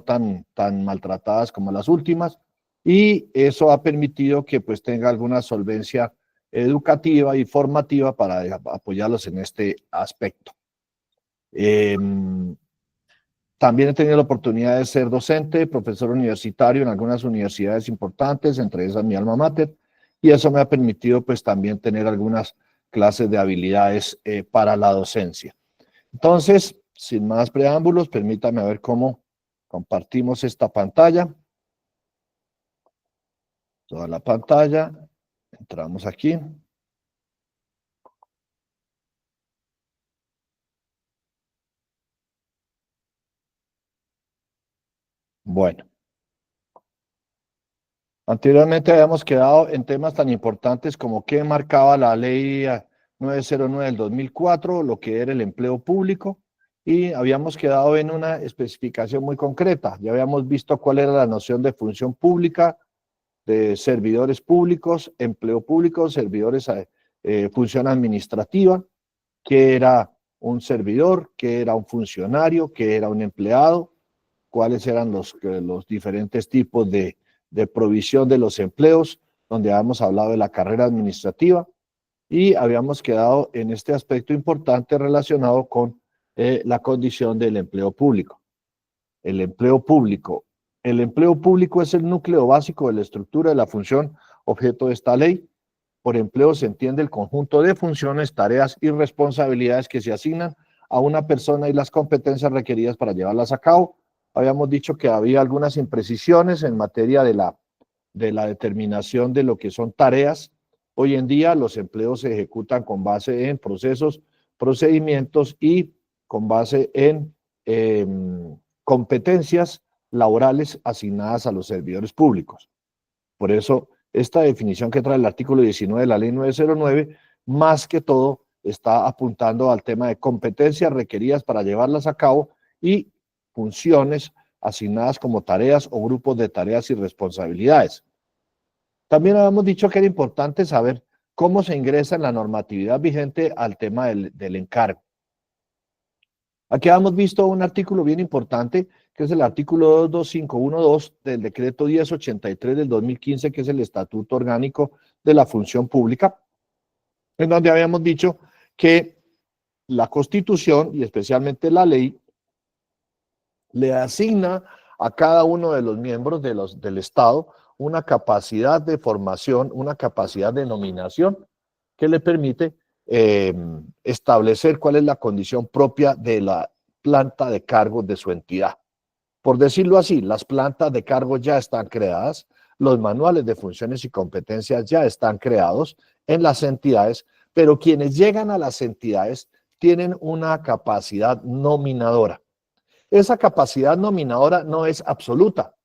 tan maltratadas como las últimas, y eso ha permitido que pues tenga alguna solvencia educativa y formativa para apoyarlos en este aspecto. También he tenido la oportunidad de ser docente, profesor universitario en algunas universidades importantes, entre esas mi alma mater, y eso me ha permitido pues también tener algunas clases de habilidades para la docencia. Entonces, sin más preámbulos, permítame ver cómo compartimos esta pantalla. Toda la pantalla, entramos aquí. Bueno, anteriormente habíamos quedado en temas tan importantes como qué marcaba la ley 909 del 2004, lo que era el empleo público, y habíamos quedado en una especificación muy concreta. Ya habíamos visto cuál era la noción de función pública, de servidores públicos, empleo público, servidores, función administrativa, qué era un servidor, qué era un funcionario, qué era un empleado, cuáles eran los diferentes tipos de provisión de los empleos, donde habíamos hablado de la carrera administrativa y habíamos quedado en este aspecto importante relacionado con la condición del empleo público. El empleo público. El empleo público es el núcleo básico de la estructura de la función objeto de esta ley. Por empleo se entiende el conjunto de funciones, tareas y responsabilidades que se asignan a una persona y las competencias requeridas para llevarlas a cabo. Habíamos dicho que había algunas imprecisiones en materia de la determinación de lo que son tareas. Hoy en día los empleos se ejecutan con base en procesos, procedimientos y con base en competencias laborales asignadas a los servidores públicos. Por eso, esta definición que trae el artículo 19 de la ley 909, más que todo, está apuntando al tema de competencias requeridas para llevarlas a cabo y funciones asignadas como tareas o grupos de tareas y responsabilidades. También habíamos dicho que era importante saber cómo se ingresa en la normatividad vigente al tema del encargo. Aquí hemos visto un artículo bien importante, que es el artículo 22512 del decreto 1083 del 2015, que es el Estatuto Orgánico de la Función Pública, en donde habíamos dicho que la Constitución y especialmente la ley le asigna a cada uno de los miembros del Estado una capacidad de formación, una capacidad de nominación que le permite establecer cuál es la condición propia de la planta de cargos de su entidad. Por decirlo así, las plantas de cargos ya están creadas, los manuales de funciones y competencias ya están creados en las entidades, pero quienes llegan a las entidades tienen una capacidad nominadora. Esa capacidad nominadora no es absoluta,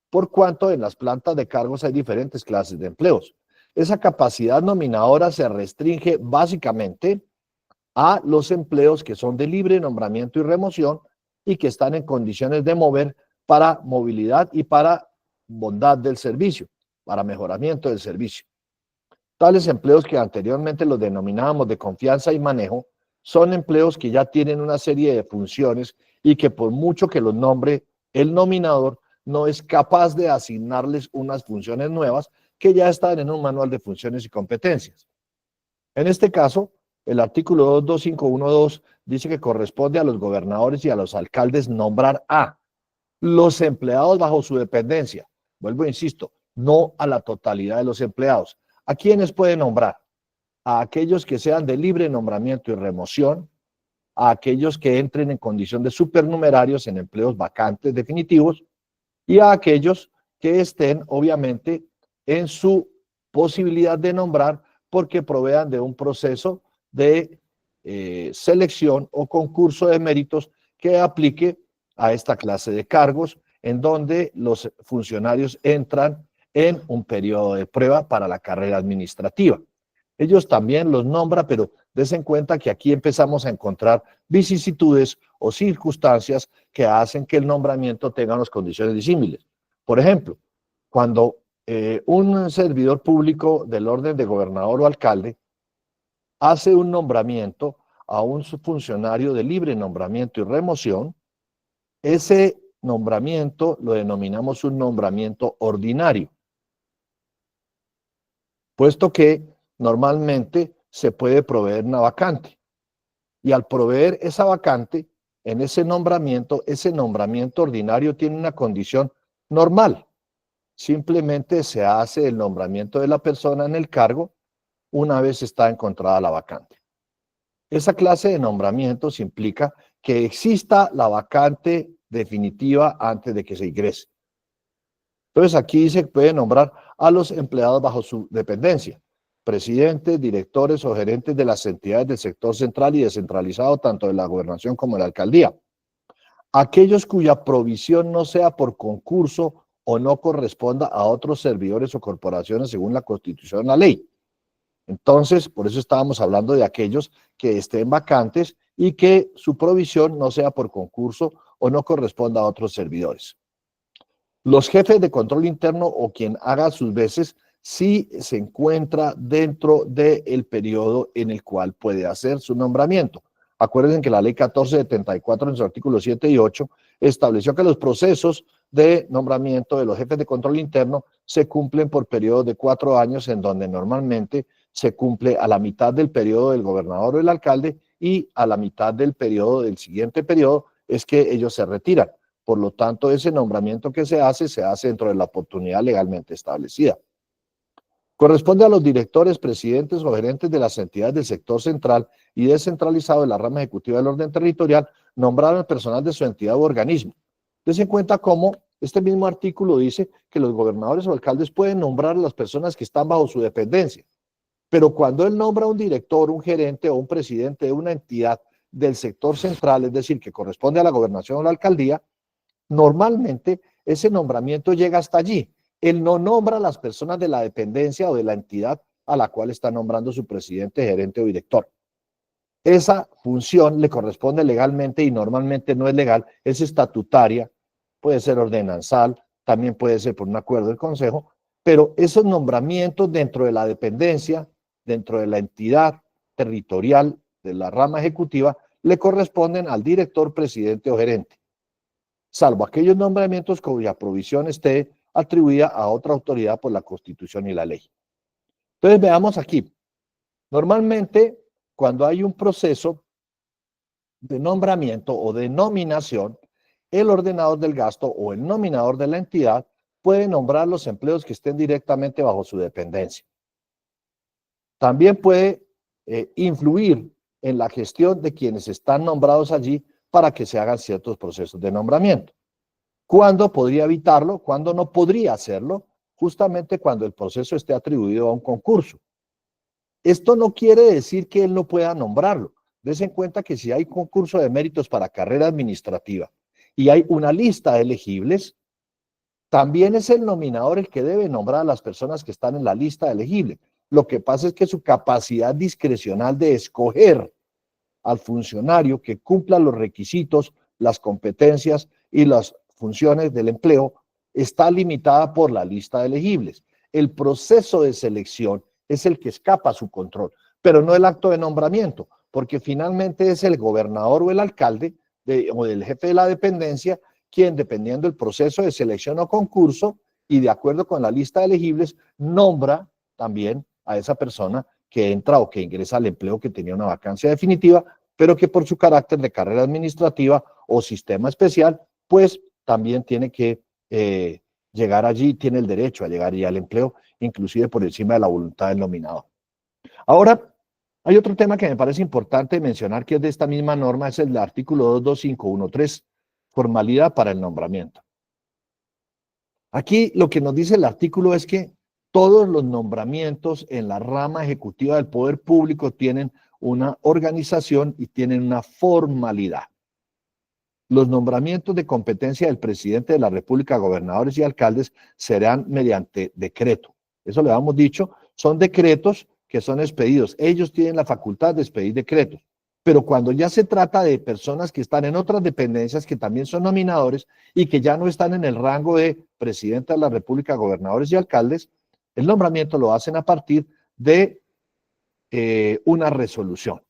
por cuanto en las plantas de cargos hay diferentes clases de empleos. Esa capacidad nominadora se restringe básicamente a los empleos que son de libre nombramiento y remoción y que están en condiciones de mover para movilidad y para bondad del servicio, para mejoramiento del servicio. Tales empleos que anteriormente los denominábamos de confianza y manejo son empleos que ya tienen una serie de funciones y que por mucho que los nombre el nominador, no es capaz de asignarles unas funciones nuevas que ya están en un manual de funciones y competencias. En este caso, el artículo 22512 dice que corresponde a los gobernadores y a los alcaldes nombrar a los empleados bajo su dependencia. Vuelvo, insisto, no a la totalidad de los empleados. ¿A quiénes puede nombrar? A aquellos que sean de libre nombramiento y remoción, a aquellos que entren en condición de supernumerarios en empleos vacantes definitivos y a aquellos que estén, obviamente, en su posibilidad de nombrar porque provean de un proceso de selección o concurso de méritos que aplique a esta clase de cargos en donde los funcionarios entran en un periodo de prueba para la carrera administrativa. Ellos también los nombran, pero dense en cuenta que aquí empezamos a encontrar vicisitudes o circunstancias que hacen que el nombramiento tenga unas condiciones disímiles. Por ejemplo, cuando un servidor público del orden de gobernador o alcalde hace un nombramiento a un funcionario de libre nombramiento y remoción, ese nombramiento lo denominamos un nombramiento ordinario, puesto que normalmente se puede proveer una vacante. Y al proveer esa vacante, en ese nombramiento ordinario tiene una condición normal. Simplemente se hace el nombramiento de la persona en el cargo una vez está encontrada la vacante. Esa clase de nombramientos implica que exista la vacante definitiva antes de que se ingrese. Entonces aquí se puede nombrar a los empleados bajo su dependencia, presidentes, directores o gerentes de las entidades del sector central y descentralizado, tanto de la gobernación como de la alcaldía. Aquellos cuya provisión no sea por concurso o no corresponda a otros servidores o corporaciones según la Constitución o la ley. Entonces, por eso estábamos hablando de aquellos que estén vacantes y que su provisión no sea por concurso o no corresponda a otros servidores. Los jefes de control interno o quien haga sus veces sí se encuentra dentro del periodo en el cual puede hacer su nombramiento. Acuérdense que la ley 1474 en sus artículos 7 y 8 estableció que los procesos de nombramiento de los jefes de control interno se cumplen por periodos de 4 años, en donde normalmente se cumple a la mitad del periodo del gobernador o el alcalde y a la mitad del periodo del siguiente periodo es que ellos se retiran. Por lo tanto, ese nombramiento que se hace dentro de la oportunidad legalmente establecida. Corresponde a los directores, presidentes o gerentes de las entidades del sector central y descentralizado de la rama ejecutiva del orden territorial nombrar al personal de su entidad u organismo. Dense en cuenta cómo este mismo artículo dice que los gobernadores o alcaldes pueden nombrar a las personas que están bajo su dependencia, pero cuando él nombra a un director, un gerente o un presidente de una entidad del sector central, es decir, que corresponde a la gobernación o la alcaldía, normalmente ese nombramiento llega hasta allí. Él no nombra a las personas de la dependencia o de la entidad a la cual está nombrando su presidente, gerente o director. Esa función le corresponde legalmente y normalmente no es legal, es estatutaria, puede ser ordenanzal, también puede ser por un acuerdo del consejo, pero esos nombramientos dentro de la dependencia, dentro de la entidad territorial de la rama ejecutiva, le corresponden al director, presidente o gerente, salvo aquellos nombramientos cuya provisión esté atribuida a otra autoridad por la Constitución y la ley. Entonces veamos aquí. Normalmente, cuando hay un proceso de nombramiento o de nominación, el ordenador del gasto o el nominador de la entidad puede nombrar los empleos que estén directamente bajo su dependencia. También puede influir en la gestión de quienes están nombrados allí para que se hagan ciertos procesos de nombramiento. ¿Cuándo podría evitarlo? ¿Cuándo no podría hacerlo? Justamente cuando el proceso esté atribuido a un concurso. Esto no quiere decir que él no pueda nombrarlo. Des en cuenta que si hay concurso de méritos para carrera administrativa y hay una lista de elegibles, también es el nominador el que debe nombrar a las personas que están en la lista de elegibles. Lo que pasa es que su capacidad discrecional de escoger al funcionario que cumpla los requisitos, las competencias y las funciones del empleo está limitada por la lista de elegibles. El proceso de selección es el que escapa a su control, pero no el acto de nombramiento, porque finalmente es el gobernador o el alcalde o el jefe de la dependencia quien, dependiendo del proceso de selección o concurso y de acuerdo con la lista de elegibles, nombra también a esa persona que entra o que ingresa al empleo que tenía una vacancia definitiva, pero que por su carácter de carrera administrativa o sistema especial, pues también tiene que llegar allí, tiene el derecho a llegar ya al empleo, inclusive por encima de la voluntad del nominador. Ahora, hay otro tema que me parece importante mencionar que es de esta misma norma, es el artículo 22513, formalidad para el nombramiento. Aquí lo que nos dice el artículo es que todos los nombramientos en la rama ejecutiva del poder público tienen una organización y tienen una formalidad. Los nombramientos de competencia del presidente de la República, gobernadores y alcaldes serán mediante decreto. Eso le habíamos dicho, son decretos que son expedidos. Ellos tienen la facultad de expedir decretos. Pero cuando ya se trata de personas que están en otras dependencias que también son nominadores y que ya no están en el rango de presidente de la República, gobernadores y alcaldes, el nombramiento lo hacen a partir de una resolución.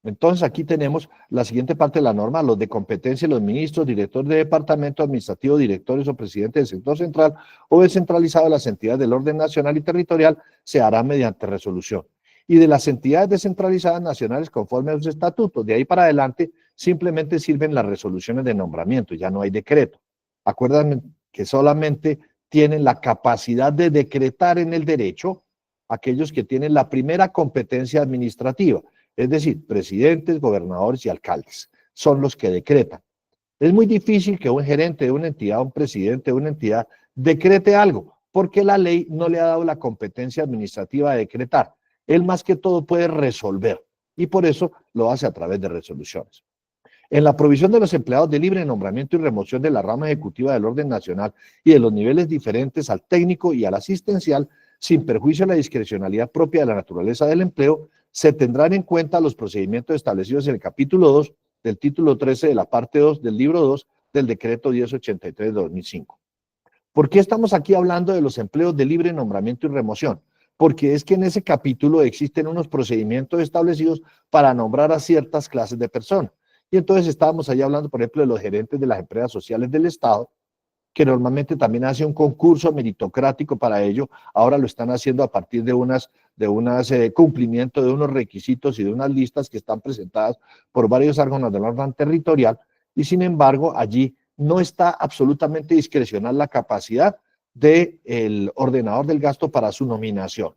Entonces aquí tenemos la siguiente parte de la norma: los de competencia, los ministros, directores de departamento administrativo, directores o presidentes del sector central o descentralizado de las entidades del orden nacional y territorial se hará mediante resolución. Y de las entidades descentralizadas nacionales conforme a sus estatutos, de ahí para adelante simplemente sirven las resoluciones de nombramiento, ya no hay decreto. Acuérdense que solamente tienen la capacidad de decretar en el derecho aquellos que tienen la primera competencia administrativa. Es decir, presidentes, gobernadores y alcaldes son los que decretan. Es muy difícil que un gerente de una entidad, un presidente de una entidad, decrete algo, porque la ley no le ha dado la competencia administrativa de decretar. Él más que todo puede resolver, y por eso lo hace a través de resoluciones. En la provisión de los empleados de libre nombramiento y remoción de la rama ejecutiva del orden nacional y de los niveles diferentes al técnico y al asistencial, sin perjuicio de la discrecionalidad propia de la naturaleza del empleo, se tendrán en cuenta los procedimientos establecidos en el capítulo 2 del título 13 de la parte 2 del libro 2 del decreto 1083 de 2005. ¿Por qué estamos aquí hablando de los empleos de libre nombramiento y remoción? Porque es que en ese capítulo existen unos procedimientos establecidos para nombrar a ciertas clases de personas. Y entonces estábamos ahí hablando, por ejemplo, de los gerentes de las empresas sociales del Estado, que normalmente también hace un concurso meritocrático para ello. Ahora lo están haciendo a partir de cumplimiento de unos requisitos y de unas listas que están presentadas por varios órganos del orden territorial, y sin embargo allí no está absolutamente discrecional la capacidad del ordenador del gasto para su nominación,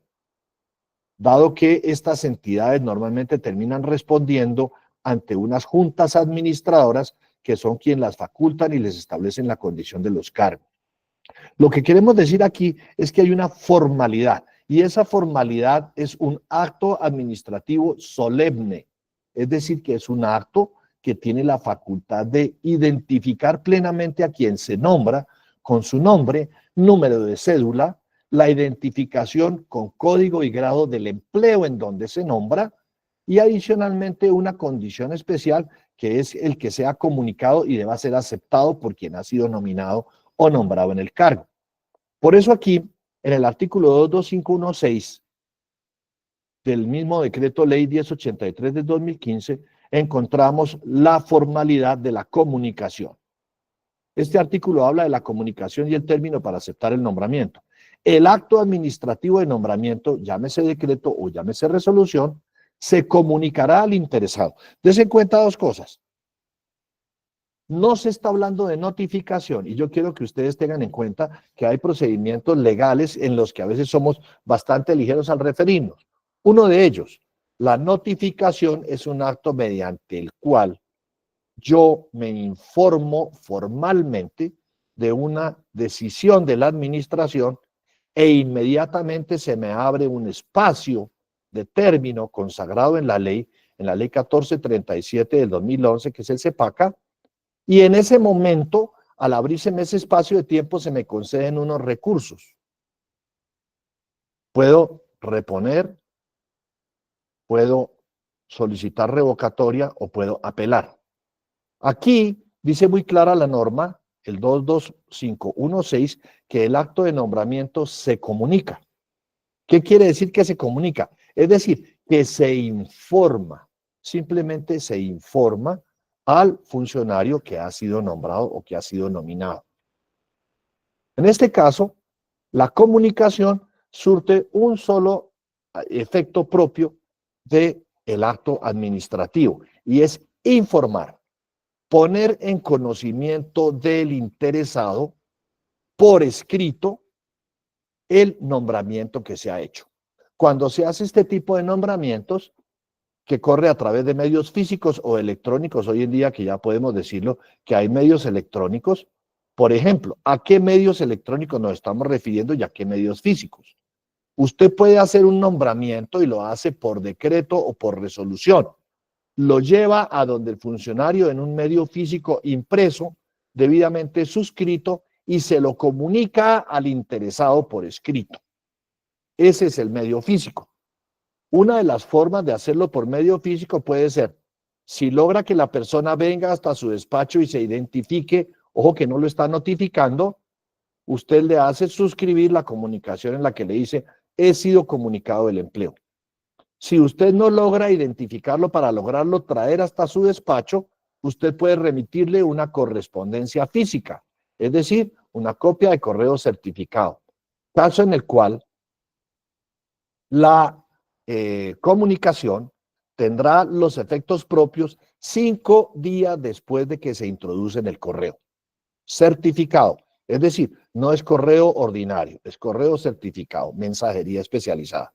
dado que estas entidades normalmente terminan respondiendo ante unas juntas administradoras que son quienes las facultan y les establecen la condición de los cargos. Lo que queremos decir aquí es que hay una formalidad, y esa formalidad es un acto administrativo solemne, es decir, que es un acto que tiene la facultad de identificar plenamente a quien se nombra con su nombre, número de cédula, la identificación con código y grado del empleo en donde se nombra, y adicionalmente una condición especial que es el que sea comunicado y deba ser aceptado por quien ha sido nominado o nombrado en el cargo. Por eso aquí, en el artículo 22516 del mismo decreto ley 1083 de 2015, encontramos la formalidad de la comunicación. Este artículo habla de la comunicación y el término para aceptar el nombramiento. El acto administrativo de nombramiento, llámese decreto o llámese resolución, se comunicará al interesado. Dense en cuenta dos cosas. No se está hablando de notificación, y yo quiero que ustedes tengan en cuenta que hay procedimientos legales en los que a veces somos bastante ligeros al referirnos. Uno de ellos, la notificación, es un acto mediante el cual yo me informo formalmente de una decisión de la administración e inmediatamente se me abre un espacio de término consagrado en la ley 1437 del 2011, que es el CEPACA, y en ese momento, al abrirse ese espacio de tiempo, se me conceden unos recursos. Puedo reponer, puedo solicitar revocatoria o puedo apelar. Aquí dice muy clara la norma, el 22516, que el acto de nombramiento se comunica. ¿Qué quiere decir que se comunica? Es decir, que se informa, simplemente se informa al funcionario que ha sido nombrado o que ha sido nominado. En este caso, la comunicación surte un solo efecto propio del acto administrativo, y es informar, poner en conocimiento del interesado por escrito el nombramiento que se ha hecho. Cuando se hace este tipo de nombramientos, que corre a través de medios físicos o electrónicos, hoy en día que ya podemos decirlo, que hay medios electrónicos, por ejemplo, ¿a qué medios electrónicos nos estamos refiriendo y a qué medios físicos? Usted puede hacer un nombramiento y lo hace por decreto o por resolución. Lo lleva a donde el funcionario en un medio físico impreso, debidamente suscrito, y se lo comunica al interesado por escrito. Ese es el medio físico. Una de las formas de hacerlo por medio físico puede ser, si logra que la persona venga hasta su despacho y se identifique, ojo que no lo está notificando, usted le hace suscribir la comunicación en la que le dice, he sido comunicado del empleo. Si usted no logra identificarlo para lograrlo traer hasta su despacho, usted puede remitirle una correspondencia física, es decir, una copia de correo certificado, caso en el cual la comunicación tendrá los efectos propios 5 días después de que se introduce en el correo. Certificado, es decir, no es correo ordinario, es correo certificado, mensajería especializada.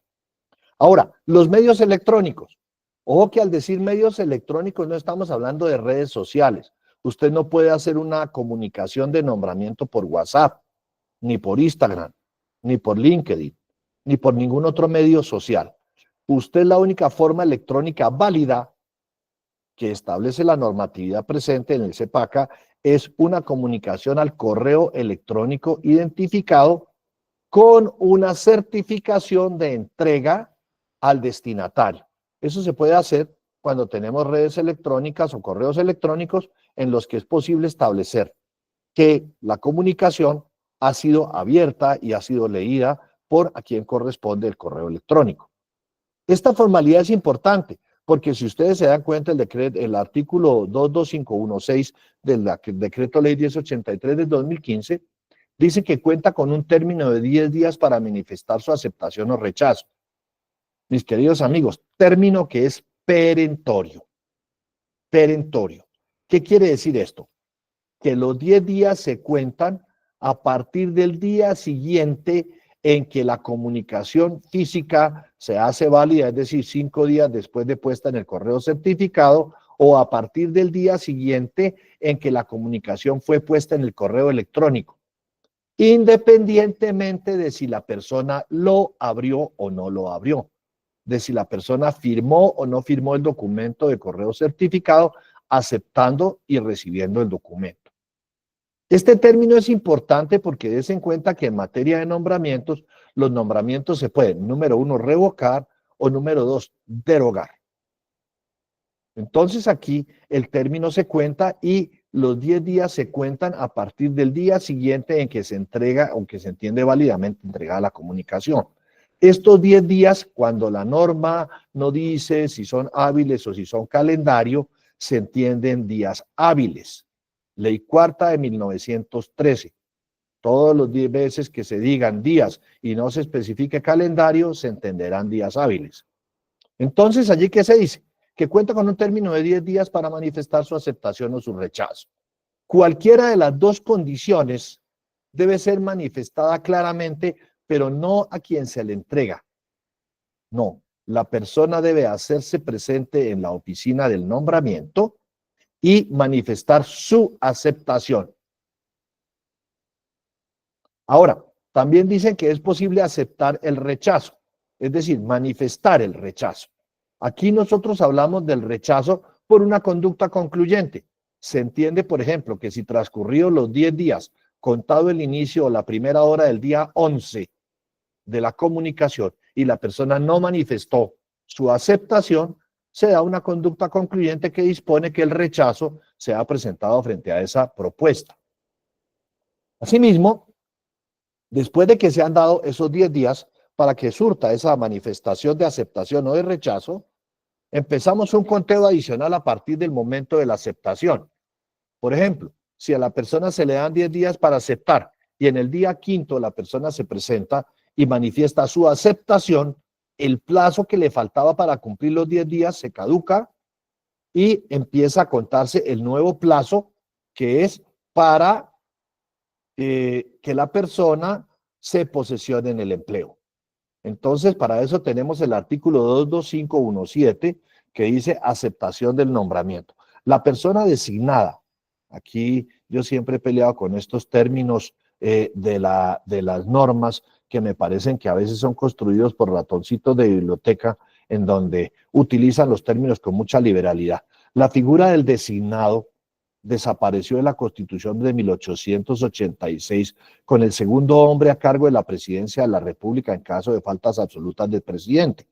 Ahora, los medios electrónicos. Ojo que al decir medios electrónicos no estamos hablando de redes sociales. Usted no puede hacer una comunicación de nombramiento por WhatsApp, ni por Instagram, ni por LinkedIn, ni por ningún otro medio social. Usted la única forma electrónica válida que establece la normatividad presente en el CEPACA es una comunicación al correo electrónico identificado con una certificación de entrega al destinatario. Eso se puede hacer cuando tenemos redes electrónicas o correos electrónicos en los que es posible establecer que la comunicación ha sido abierta y ha sido leída por a quien corresponde el correo electrónico. Esta formalidad es importante porque si ustedes se dan cuenta, el artículo 22516 del decreto ley 1083 del 2015 dice que cuenta con un término de 10 días para manifestar su aceptación o rechazo. Mis queridos amigos, término que es perentorio. Perentorio. ¿Qué quiere decir esto? Que los 10 días se cuentan a partir del día siguiente en que la comunicación física se hace válida, es decir, 5 días después de puesta en el correo certificado, o a partir del día siguiente en que la comunicación fue puesta en el correo electrónico, independientemente de si la persona lo abrió o no lo abrió, de si la persona firmó o no firmó el documento de correo certificado, aceptando y recibiendo el documento. Este término es importante porque des en cuenta que en materia de nombramientos, los nombramientos se pueden, número 1, revocar o número 2, derogar. Entonces aquí el término se cuenta y los 10 días se cuentan a partir del día siguiente en que se entrega o que se entiende válidamente entregada la comunicación. Estos 10 días, cuando la norma no dice si son hábiles o si son calendario, se entienden días hábiles. Ley cuarta de 1913. Todos los 10 veces que se digan días y no se especifique calendario, se entenderán días hábiles. Entonces, allí, ¿qué se dice? Que cuenta con un término de 10 días para manifestar su aceptación o su rechazo. Cualquiera de las dos condiciones debe ser manifestada claramente, pero no a quien se le entrega. No, la persona debe hacerse presente en la oficina del nombramiento y manifestar su aceptación. Ahora, también dicen que es posible aceptar el rechazo, es decir, manifestar el rechazo. Aquí nosotros hablamos del rechazo por una conducta concluyente. Se entiende, por ejemplo, que si transcurridos los 10 días, contado el inicio o la primera hora del día 11 de la comunicación y la persona no manifestó su aceptación, se da una conducta concluyente que dispone que el rechazo sea presentado frente a esa propuesta. Asimismo, después de que se han dado esos 10 días para que surta esa manifestación de aceptación o de rechazo, empezamos un conteo adicional a partir del momento de la aceptación. Por ejemplo, si a la persona se le dan 10 días para aceptar y en el día 5º la persona se presenta y manifiesta su aceptación, el plazo que le faltaba para cumplir los 10 días se caduca y empieza a contarse el nuevo plazo que es para que la persona se posesione en el empleo. Entonces, para eso tenemos el artículo 22517 que dice aceptación del nombramiento. La persona designada, aquí yo siempre he peleado con estos términos de las normas que me parecen que a veces son construidos por ratoncitos de biblioteca en donde utilizan los términos con mucha liberalidad. La figura del designado desapareció de la Constitución de 1886 con el segundo hombre a cargo de la presidencia de la República en caso de faltas absolutas del presidente.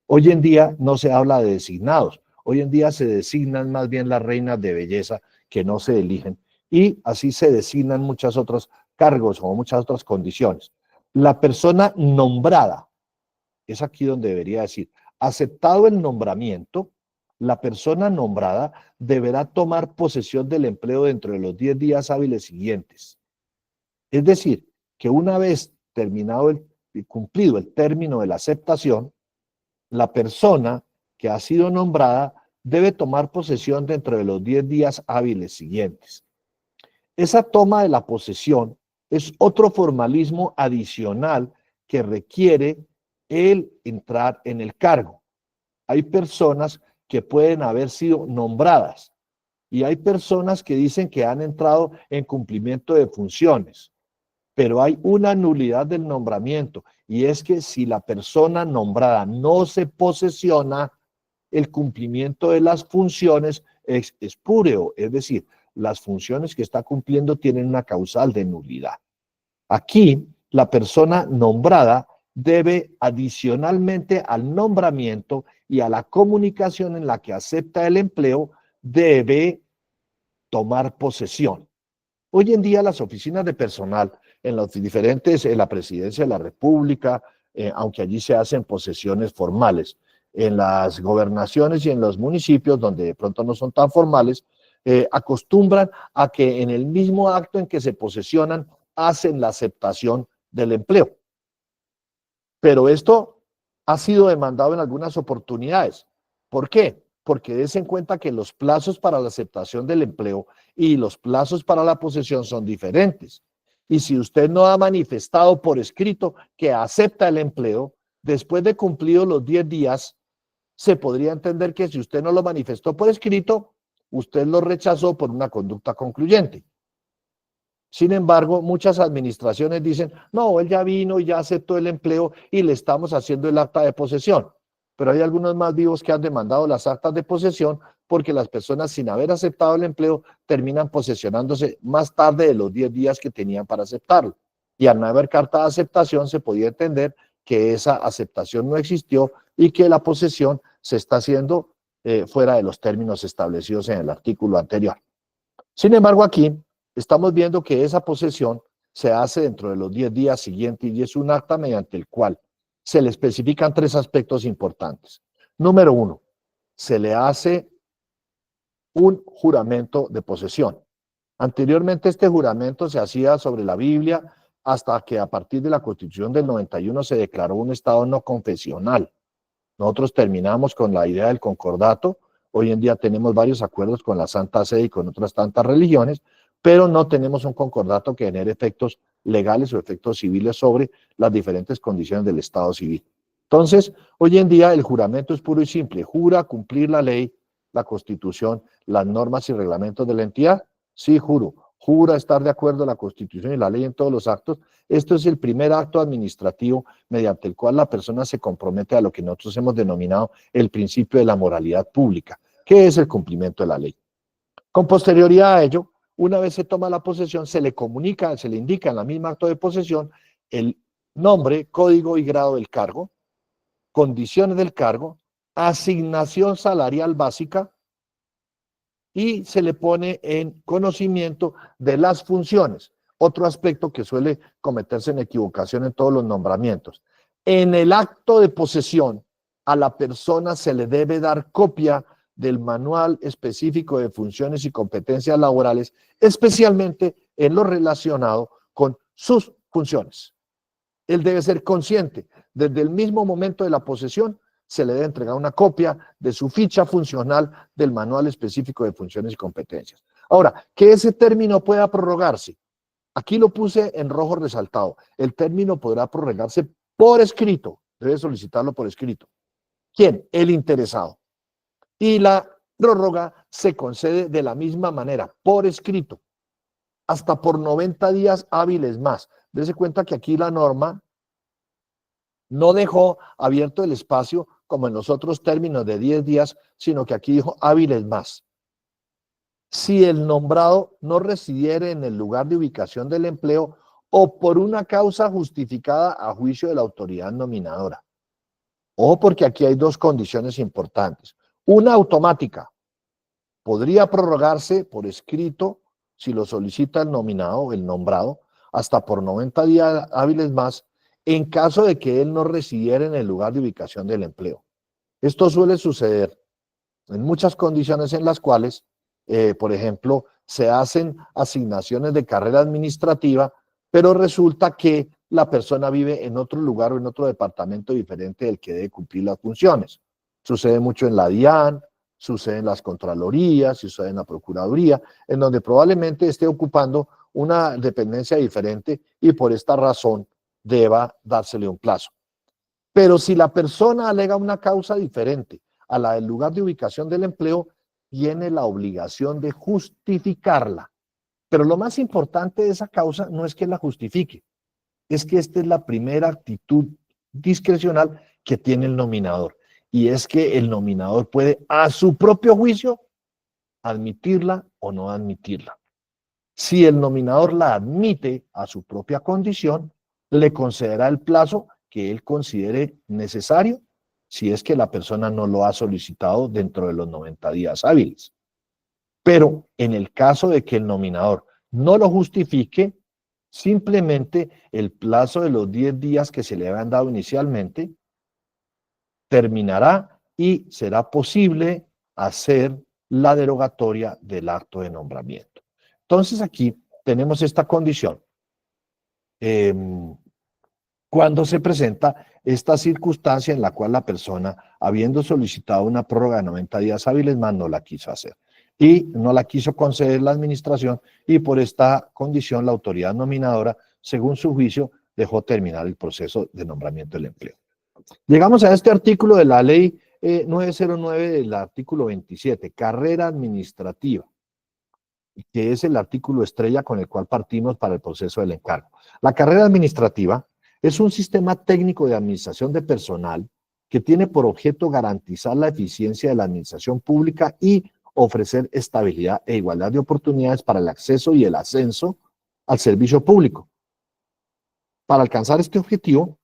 Hoy en día no se habla de designados, hoy en día se designan más bien las reinas de belleza que no se eligen y así se designan muchos otros cargos o muchas otras condiciones. La persona nombrada, es aquí donde debería decir, Aceptado el nombramiento, la persona nombrada deberá tomar posesión del empleo dentro de los 10 días hábiles siguientes. Es decir, que una vez terminado y cumplido el término de la aceptación, la persona que ha sido nombrada debe tomar posesión dentro de los 10 días hábiles siguientes. Esa toma de la posesión es otro formalismo adicional que requiere el entrar en el cargo. Hay personas que pueden haber sido nombradas y hay personas que dicen que han entrado en cumplimiento de funciones, pero hay una nulidad del nombramiento y es que si la persona nombrada no se posesiona, el cumplimiento de las funciones es espúreo, es decir, las funciones que está cumpliendo tienen una causal de nulidad. Aquí, la persona nombrada debe, adicionalmente al nombramiento y a la comunicación en la que acepta el empleo, debe tomar posesión. Hoy en día las oficinas de personal en los diferentes, en la Presidencia de la República, aunque allí se hacen posesiones formales, en las gobernaciones y en los municipios, donde de pronto no son tan formales, acostumbran a que en el mismo acto en que se posesionan, hacen la aceptación del empleo. Pero esto ha sido demandado en algunas oportunidades. ¿Por qué? Porque des en cuenta que los plazos para la aceptación del empleo y los plazos para la posesión son diferentes. Y si usted no ha manifestado por escrito que acepta el empleo, después de cumplidos los 10 días, se podría entender que si usted no lo manifestó por escrito, usted lo rechazó por una conducta concluyente. Sin embargo, muchas administraciones dicen, no, él ya vino y ya aceptó el empleo y le estamos haciendo el acta de posesión. Pero hay algunos más vivos que han demandado las actas de posesión porque las personas sin haber aceptado el empleo terminan posesionándose más tarde de los 10 días que tenían para aceptarlo. Y al no haber carta de aceptación se podía entender que esa aceptación no existió y que la posesión se está haciendo fuera de los términos establecidos en el artículo anterior. Sin embargo, aquí estamos viendo que esa posesión se hace dentro de los 10 días siguientes y es un acta mediante el cual se le especifican 3 aspectos importantes. Número 1, se le hace un juramento de posesión. Anteriormente este juramento se hacía sobre la Biblia hasta que a partir de la Constitución del 91 se declaró un Estado no confesional. Nosotros terminamos con la idea del concordato. Hoy en día tenemos varios acuerdos con la Santa Sede y con otras tantas religiones, pero no tenemos un concordato que genere efectos legales o efectos civiles sobre las diferentes condiciones del Estado civil. Entonces, hoy en día el juramento es puro y simple. Jura cumplir la ley, la Constitución, las normas y reglamentos de la entidad. Sí, juro. Jura estar de acuerdo a la Constitución y la ley en todos los actos. Esto es el primer acto administrativo mediante el cual la persona se compromete a lo que nosotros hemos denominado el principio de la moralidad pública, que es el cumplimiento de la ley. Con posterioridad a ello, una vez se toma la posesión, se le comunica, se le indica en la misma acto de posesión el nombre, código y grado del cargo, condiciones del cargo, asignación salarial básica y se le pone en conocimiento de las funciones. Otro aspecto que suele cometerse en equivocación en todos los nombramientos. En el acto de posesión, a la persona se le debe dar copia del manual específico de funciones y competencias laborales, especialmente en lo relacionado con sus funciones. Él debe ser consciente, desde el mismo momento de la posesión, se le debe entregar una copia de su ficha funcional del manual específico de funciones y competencias. Ahora, que ese término pueda prorrogarse, aquí lo puse en rojo resaltado, el término podrá prorrogarse por escrito, debe solicitarlo por escrito. ¿Quién? El interesado. Y la prórroga se concede de la misma manera, por escrito, hasta por 90 días hábiles más. Dese cuenta que aquí la norma no dejó abierto el espacio como en los otros términos de 10 días, sino que aquí dijo hábiles más. Si el nombrado no residiere en el lugar de ubicación del empleo o por una causa justificada a juicio de la autoridad nominadora. Ojo, porque aquí hay 2 condiciones importantes. Una automática. Podría prorrogarse por escrito si lo solicita el nominado, el nombrado, hasta por 90 días hábiles más, en caso de que él no residiera en el lugar de ubicación del empleo. Esto suele suceder en muchas condiciones en las cuales, por ejemplo, se hacen asignaciones de carrera administrativa, pero resulta que la persona vive en otro lugar o en otro departamento diferente del que debe cumplir las funciones. Sucede mucho en la DIAN, sucede en las Contralorías, sucede en la Procuraduría, en donde probablemente esté ocupando una dependencia diferente y por esta razón deba dársele un plazo. Pero si la persona alega una causa diferente a la del lugar de ubicación del empleo, tiene la obligación de justificarla. Pero lo más importante de esa causa no es que la justifique, es que esta es la primera actitud discrecional que tiene el nominador. Y es que el nominador puede, a su propio juicio, admitirla o no admitirla. Si el nominador la admite a su propia condición, le concederá el plazo que él considere necesario si es que la persona no lo ha solicitado dentro de los 90 días hábiles. Pero en el caso de que el nominador no lo justifique, simplemente el plazo de los 10 días que se le habían dado inicialmente terminará y será posible hacer la derogatoria del acto de nombramiento. Entonces aquí tenemos esta condición. Cuando se presenta esta circunstancia en la cual la persona, habiendo solicitado una prórroga de 90 días hábiles más, no la quiso hacer. Y no la quiso conceder la administración y por esta condición la autoridad nominadora, según su juicio, dejó terminar el proceso de nombramiento del empleo. Llegamos a este artículo de la ley 909 del artículo 27, carrera administrativa, que es el artículo estrella con el cual partimos para el proceso del encargo. La carrera administrativa es un sistema técnico de administración de personal que tiene por objeto garantizar la eficiencia de la administración pública y ofrecer estabilidad e igualdad de oportunidades para el acceso y el ascenso al servicio público. Para alcanzar este objetivo,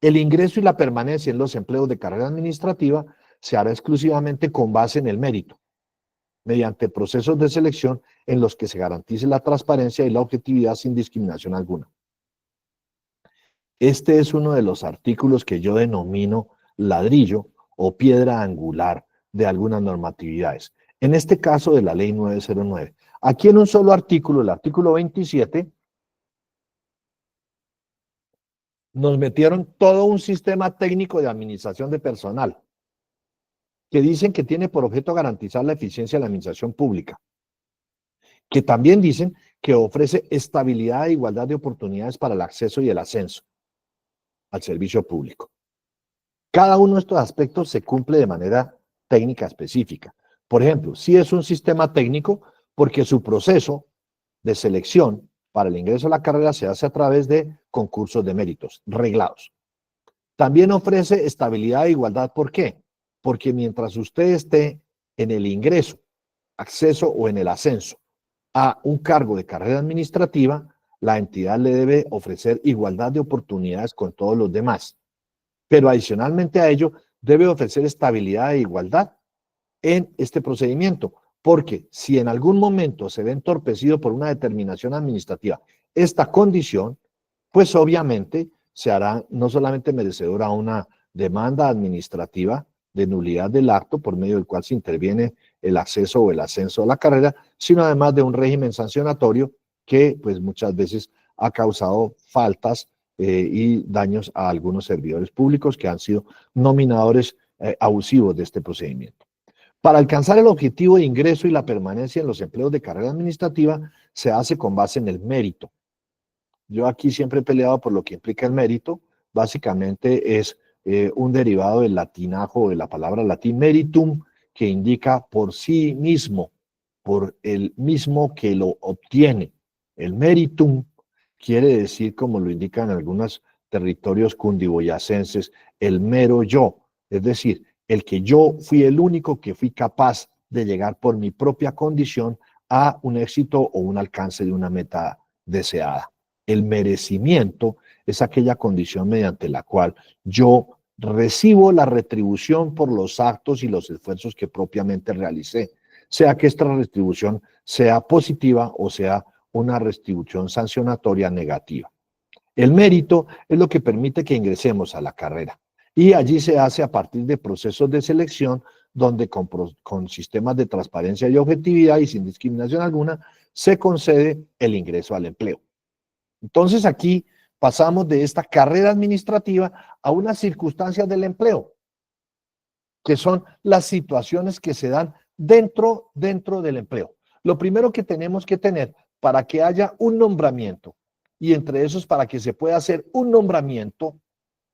el ingreso y la permanencia en los empleos de carrera administrativa se hará exclusivamente con base en el mérito, mediante procesos de selección en los que se garantice la transparencia y la objetividad sin discriminación alguna. Este es uno de los artículos que yo denomino ladrillo o piedra angular de algunas normatividades. En este caso de la ley 909. Aquí en un solo artículo, el artículo 27, nos metieron todo un sistema técnico de administración de personal que dicen que tiene por objeto garantizar la eficiencia de la administración pública, que también dicen que ofrece estabilidad e igualdad de oportunidades para el acceso y el ascenso al servicio público. Cada uno de estos aspectos se cumple de manera técnica específica. Por ejemplo, si es un sistema técnico porque su proceso de selección para el ingreso a la carrera se hace a través de concursos de méritos reglados. También ofrece estabilidad e igualdad. ¿Por qué? Porque mientras usted esté en el ingreso, acceso o en el ascenso a un cargo de carrera administrativa, la entidad le debe ofrecer igualdad de oportunidades con todos los demás. Pero adicionalmente a ello, debe ofrecer estabilidad e igualdad en este procedimiento, porque si en algún momento se ve entorpecido por una determinación administrativa esta condición, pues obviamente se hará no solamente merecedora una demanda administrativa de nulidad del acto por medio del cual se interviene el acceso o el ascenso a la carrera, sino además de un régimen sancionatorio que pues muchas veces ha causado faltas y daños a algunos servidores públicos que han sido nominadores abusivos de este procedimiento. Para alcanzar el objetivo de ingreso y la permanencia en los empleos de carrera administrativa se hace con base en el mérito. Yo aquí siempre he peleado por lo que implica el mérito. Básicamente es un derivado del latinajo de la palabra latín meritum, que indica por sí mismo, por el mismo que lo obtiene. El meritum quiere decir, como lo indican algunos territorios cundiboyacenses, el mero yo, es decir, el que yo fui el único que fui capaz de llegar por mi propia condición a un éxito o un alcance de una meta deseada. El merecimiento es aquella condición mediante la cual yo recibo la retribución por los actos y los esfuerzos que propiamente realicé, sea que esta retribución sea positiva o sea una retribución sancionatoria negativa. El mérito es lo que permite que ingresemos a la carrera. Y allí se hace a partir de procesos de selección donde con sistemas de transparencia y objetividad y sin discriminación alguna se concede el ingreso al empleo. Entonces aquí pasamos de esta carrera administrativa a unas circunstancias del empleo, que son las situaciones que se dan dentro del empleo. Lo primero que tenemos que tener para que haya un nombramiento, y entre esos para que se pueda hacer un nombramiento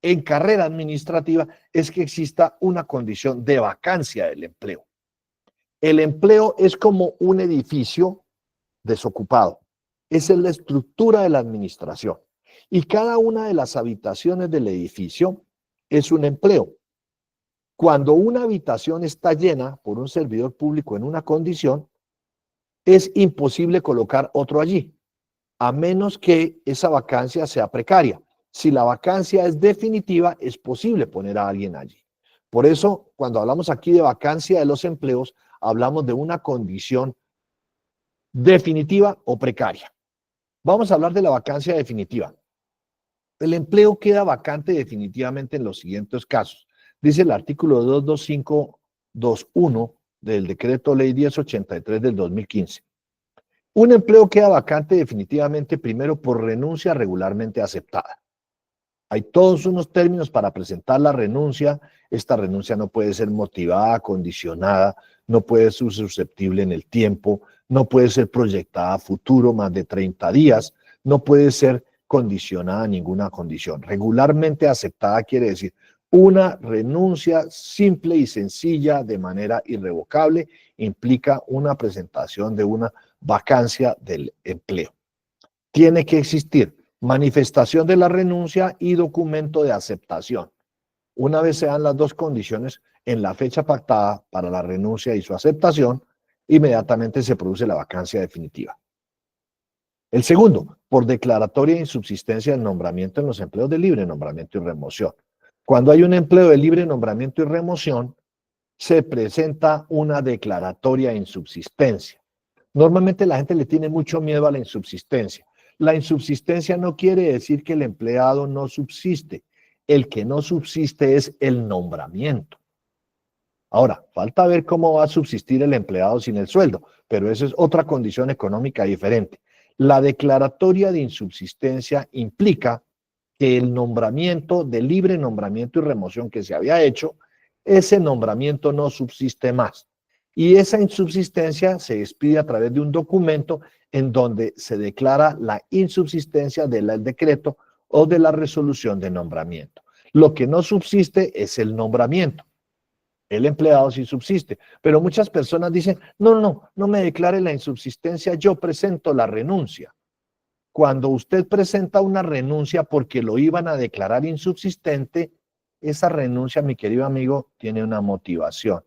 en carrera administrativa, es que exista una condición de vacancia del empleo. El empleo es como un edificio desocupado. Esa es la estructura de la administración. Y cada una de las habitaciones del edificio es un empleo. Cuando una habitación está llena por un servidor público en una condición, es imposible colocar otro allí, a menos que esa vacancia sea precaria. Si la vacancia es definitiva, es posible poner a alguien allí. Por eso, cuando hablamos aquí de vacancia de los empleos, hablamos de una condición definitiva o precaria. Vamos a hablar de la vacancia definitiva. El empleo queda vacante definitivamente en los siguientes casos. Dice el artículo 225.2.1 del decreto ley 1083 del 2015. Un empleo queda vacante definitivamente primero por renuncia regularmente aceptada. Hay todos unos términos para presentar la renuncia. Esta renuncia no puede ser motivada, condicionada, no puede ser susceptible en el tiempo, no puede ser proyectada a futuro más de 30 días, no puede ser condicionada a ninguna condición. Regularmente aceptada quiere decir una renuncia simple y sencilla de manera irrevocable, implica una presentación de una vacancia del empleo. Tiene que existir manifestación de la renuncia y documento de aceptación. Una vez se dan las dos condiciones en la fecha pactada para la renuncia y su aceptación, inmediatamente se produce la vacancia definitiva. El segundo, por declaratoria de insubsistencia del nombramiento en los empleos de libre nombramiento y remoción. Cuando hay un empleo de libre nombramiento y remoción, se presenta una declaratoria de insubsistencia. Normalmente la gente le tiene mucho miedo a la insubsistencia. La insubsistencia no quiere decir que el empleado no subsiste. El que no subsiste es el nombramiento. Ahora, falta ver cómo va a subsistir el empleado sin el sueldo, pero esa es otra condición económica diferente. La declaratoria de insubsistencia implica que el nombramiento de libre nombramiento y remoción que se había hecho, ese nombramiento no subsiste más. Y esa insubsistencia se expide a través de un documento en donde se declara la insubsistencia del decreto o de la resolución de nombramiento. Lo que no subsiste es el nombramiento. El empleado sí subsiste, pero muchas personas dicen, no me declare la insubsistencia, yo presento la renuncia. Cuando usted presenta una renuncia porque lo iban a declarar insubsistente, esa renuncia, mi querido amigo, tiene una motivación.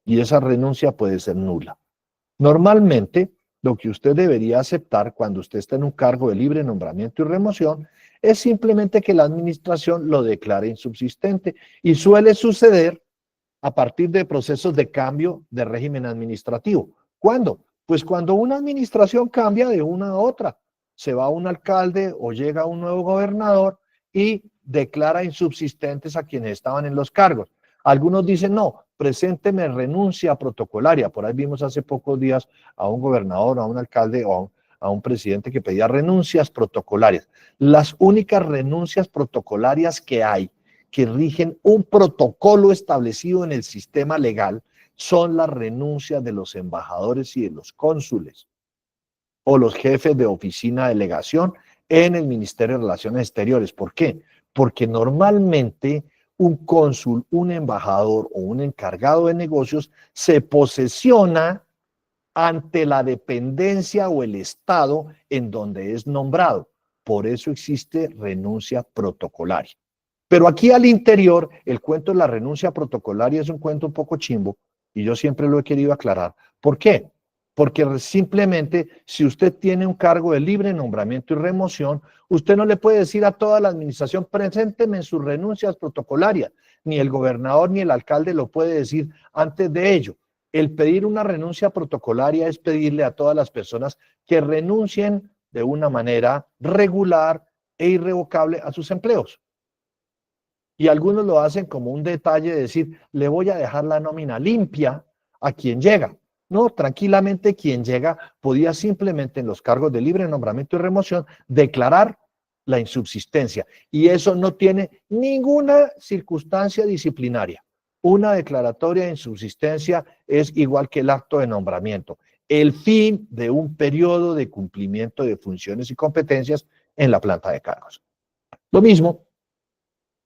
Y esa renuncia puede ser nula. Normalmente, lo que usted debería aceptar cuando usted está en un cargo de libre nombramiento y remoción es simplemente que la administración lo declare insubsistente. Y suele suceder a partir de procesos de cambio de régimen administrativo. ¿Cuándo? Pues cuando una administración cambia de una a otra. Se va un alcalde o llega un nuevo gobernador y declara insubsistentes a quienes estaban en los cargos. Algunos dicen, no, presénteme renuncia protocolaria. Por ahí vimos hace pocos días a un gobernador, a un alcalde o a un presidente que pedía renuncias protocolarias. Las únicas renuncias protocolarias que hay, que rigen un protocolo establecido en el sistema legal, son las renuncias de los embajadores y de los cónsules o los jefes de oficina de delegación en el Ministerio de Relaciones Exteriores. ¿Por qué? Porque normalmente un cónsul, un embajador o un encargado de negocios se posesiona ante la dependencia o el estado en donde es nombrado. Por eso existe renuncia protocolaria. Pero aquí al interior, el cuento de la renuncia protocolaria es un cuento un poco chimbo y yo siempre lo he querido aclarar. ¿Por qué? Porque simplemente si usted tiene un cargo de libre nombramiento y remoción, usted no le puede decir a toda la administración, presénteme en sus renuncias protocolarias. Ni el gobernador ni el alcalde lo puede decir antes de ello. El pedir una renuncia protocolaria es pedirle a todas las personas que renuncien de una manera regular e irrevocable a sus empleos. Y algunos lo hacen como un detalle de decir, le voy a dejar la nómina limpia a quien llega. No, tranquilamente quien llega podía simplemente en los cargos de libre nombramiento y remoción declarar la insubsistencia. Y eso no tiene ninguna circunstancia disciplinaria. Una declaratoria de insubsistencia es igual que el acto de nombramiento, el fin de un periodo de cumplimiento de funciones y competencias en la planta de cargos. Lo mismo,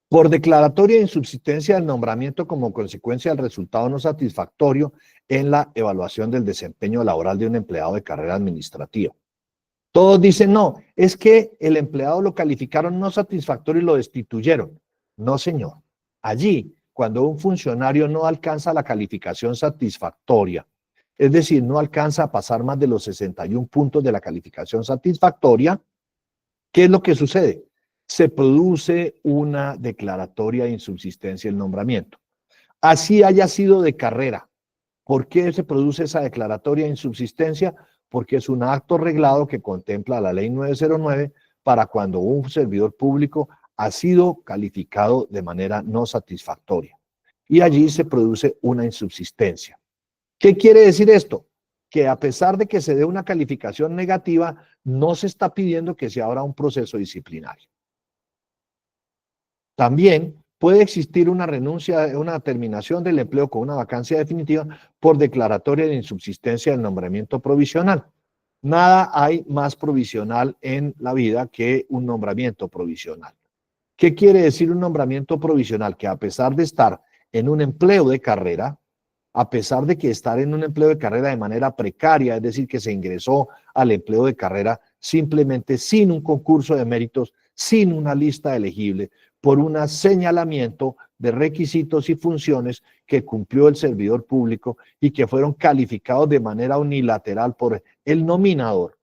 por declaratoria de insubsistencia del nombramiento como consecuencia del resultado no satisfactorio en la evaluación del desempeño laboral de un empleado de carrera administrativa. Todos dicen, no, es que el empleado lo calificaron no satisfactorio y lo destituyeron. No, señor. Allí, cuando un funcionario no alcanza la calificación satisfactoria, es decir, no alcanza a pasar más de los 61 puntos de la calificación satisfactoria, ¿qué es lo que sucede? Se produce una declaratoria de insubsistencia del nombramiento. Así haya sido de carrera. ¿Por qué se produce esa declaratoria de insubsistencia? Porque es un acto reglado que contempla la ley 909 para cuando un servidor público ha sido calificado de manera no satisfactoria. Y allí se produce una insubsistencia. ¿Qué quiere decir esto? Que a pesar de que se dé una calificación negativa, no se está pidiendo que se abra un proceso disciplinario. También puede existir una renuncia, una terminación del empleo con una vacancia definitiva por declaratoria de insubsistencia del nombramiento provisional. Nada hay más provisional en la vida que un nombramiento provisional. ¿Qué quiere decir un nombramiento provisional? Que a pesar de estar en un empleo de carrera, a pesar de que estar en un empleo de carrera de manera precaria, es decir, que se ingresó al empleo de carrera simplemente sin un concurso de méritos, sin una lista elegible, por un señalamiento de requisitos y funciones que cumplió el servidor público y que fueron calificados de manera unilateral por el nominador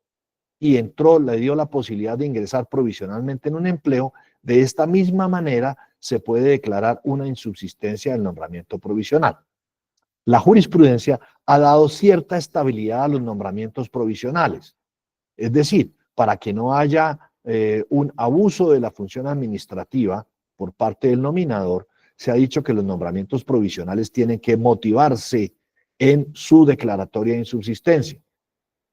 y entró, le dio la posibilidad de ingresar provisionalmente en un empleo. De esta misma manera se puede declarar una insubsistencia del nombramiento provisional. La jurisprudencia ha dado cierta estabilidad a los nombramientos provisionales, es decir, para que no haya un abuso de la función administrativa por parte del nominador, se ha dicho que los nombramientos provisionales tienen que motivarse en su declaratoria de insubsistencia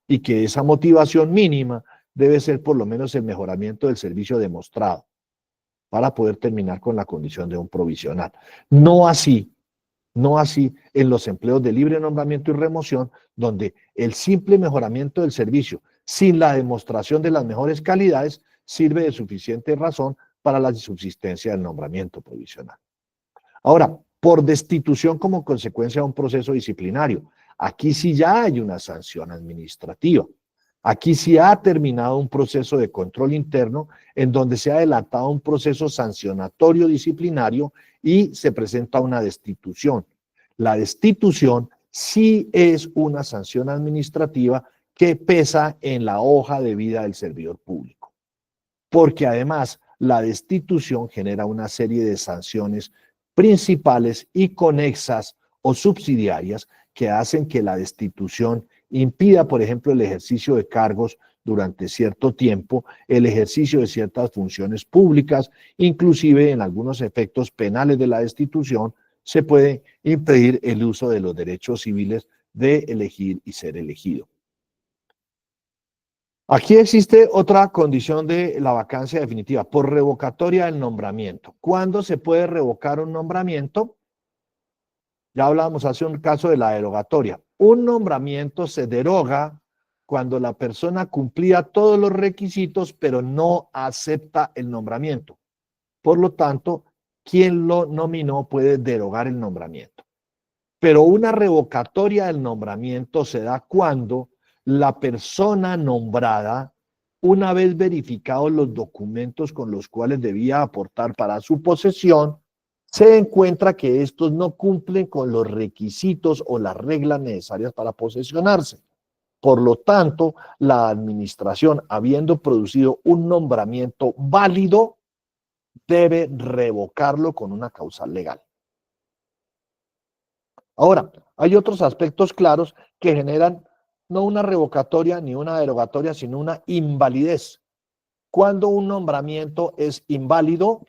y que esa motivación mínima debe ser por lo menos el mejoramiento del servicio demostrado para poder terminar con la condición de un provisional. No así en los empleos de libre nombramiento y remoción, donde el simple mejoramiento del servicio sin la demostración de las mejores calidades sirve de suficiente razón para la subsistencia del nombramiento provisional. Ahora, por destitución como consecuencia de un proceso disciplinario, aquí sí ya hay una sanción administrativa. Aquí sí ha terminado un proceso de control interno en donde se ha adelantado un proceso sancionatorio disciplinario y se presenta una destitución. La destitución sí es una sanción administrativa que pesa en la hoja de vida del servidor público, porque además la destitución genera una serie de sanciones principales y conexas o subsidiarias que hacen que la destitución impida, por ejemplo, el ejercicio de cargos durante cierto tiempo, el ejercicio de ciertas funciones públicas, inclusive en algunos efectos penales de la destitución, se puede impedir el uso de los derechos civiles de elegir y ser elegido. Aquí existe otra condición de la vacancia definitiva, por revocatoria del nombramiento. ¿Cuándo se puede revocar un nombramiento? Ya hablábamos hace un caso de la derogatoria. Un nombramiento se deroga cuando la persona cumplía todos los requisitos, pero no acepta el nombramiento. Por lo tanto, quien lo nominó puede derogar el nombramiento. Pero una revocatoria del nombramiento se da cuando la persona nombrada, una vez verificados los documentos con los cuales debía aportar para su posesión, se encuentra que estos no cumplen con los requisitos o las reglas necesarias para posesionarse. Por lo tanto, la administración, habiendo producido un nombramiento válido, debe revocarlo con una causal legal. Ahora, hay otros aspectos claros que generan no una revocatoria ni una derogatoria, sino una invalidez. Cuando un nombramiento es inválido,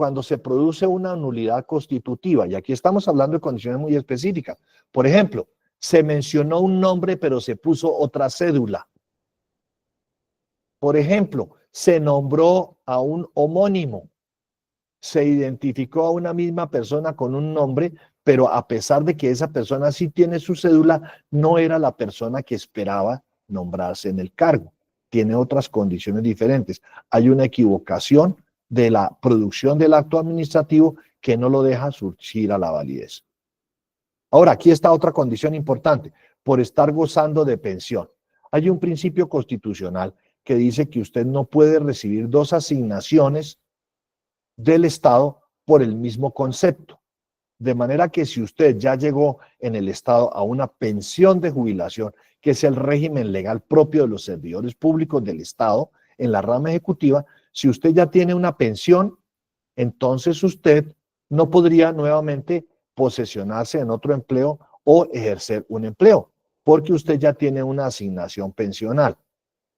cuando se produce una nulidad constitutiva, y aquí estamos hablando de condiciones muy específicas. Por ejemplo, se mencionó un nombre pero se puso otra cédula. Por ejemplo, se nombró a un homónimo, se identificó a una misma persona con un nombre, pero a pesar de que esa persona sí tiene su cédula, no era la persona que esperaba nombrarse en el cargo. Tiene otras condiciones diferentes. Hay una equivocación de la producción del acto administrativo que no lo deja surgir a la validez. Ahora, aquí está otra condición importante, por estar gozando de pensión. Hay un principio constitucional que dice que usted no puede recibir dos asignaciones del Estado por el mismo concepto. De manera que si usted ya llegó en el Estado a una pensión de jubilación, que es el régimen legal propio de los servidores públicos del Estado en la rama ejecutiva, si usted ya tiene una pensión, entonces usted no podría nuevamente posesionarse en otro empleo o ejercer un empleo, porque usted ya tiene una asignación pensional.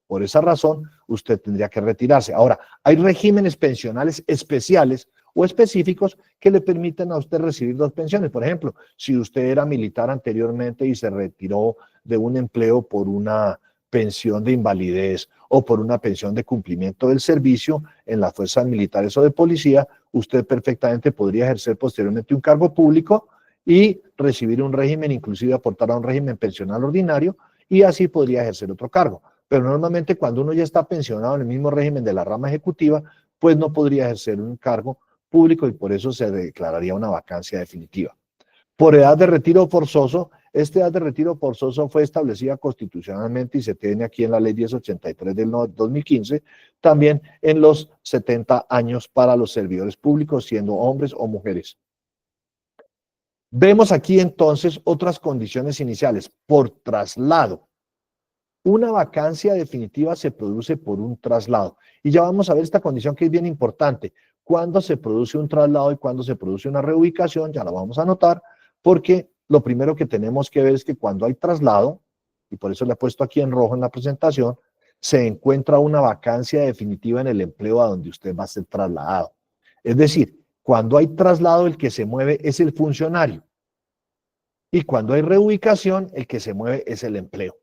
Por esa razón, usted tendría que retirarse. Ahora, hay regímenes pensionales especiales o específicos que le permiten a usted recibir dos pensiones. Por ejemplo, si usted era militar anteriormente y se retiró de un empleo por una pensión de invalidez o por una pensión de cumplimiento del servicio en las fuerzas militares o de policía, usted perfectamente podría ejercer posteriormente un cargo público y recibir un régimen, inclusive aportar a un régimen pensional ordinario, y así podría ejercer otro cargo. Pero normalmente cuando uno ya está pensionado en el mismo régimen de la rama ejecutiva, pues no podría ejercer un cargo público y por eso se declararía una vacancia definitiva. Por edad de retiro forzoso, esta edad de retiro forzoso fue establecida constitucionalmente y se tiene aquí en la ley 1083 del 2015, también en los 70 años para los servidores públicos, siendo hombres o mujeres. Vemos aquí entonces otras condiciones iniciales. Por traslado. Una vacancia definitiva se produce por un traslado. Y ya vamos a ver esta condición que es bien importante. Cuando se produce un traslado y cuando se produce una reubicación, ya la vamos a notar, porque lo primero que tenemos que ver es que cuando hay traslado, y por eso le he puesto aquí en rojo en la presentación, se encuentra una vacancia definitiva en el empleo a donde usted va a ser trasladado. Es decir, cuando hay traslado, el que se mueve es el funcionario. Y cuando hay reubicación, el que se mueve es el empleo.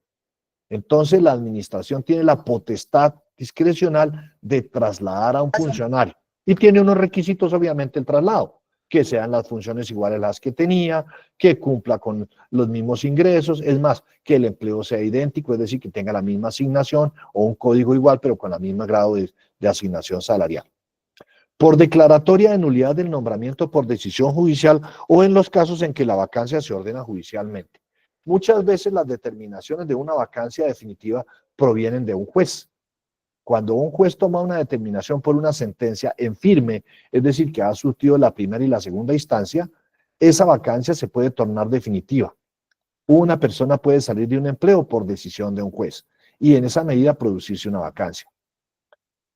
Entonces la administración tiene la potestad discrecional de trasladar a un funcionario y tiene unos requisitos, obviamente, el traslado, que sean las funciones iguales a las que tenía, que cumpla con los mismos ingresos, es más, que el empleo sea idéntico, es decir, que tenga la misma asignación o un código igual, pero con el mismo grado de asignación salarial. Por declaratoria de nulidad del nombramiento por decisión judicial o en los casos en que la vacancia se ordena judicialmente. Muchas veces las determinaciones de una vacancia definitiva provienen de un juez. Cuando un juez toma una determinación por una sentencia en firme, es decir, que ha surtido la primera y la segunda instancia, esa vacancia se puede tornar definitiva. Una persona puede salir de un empleo por decisión de un juez y en esa medida producirse una vacancia.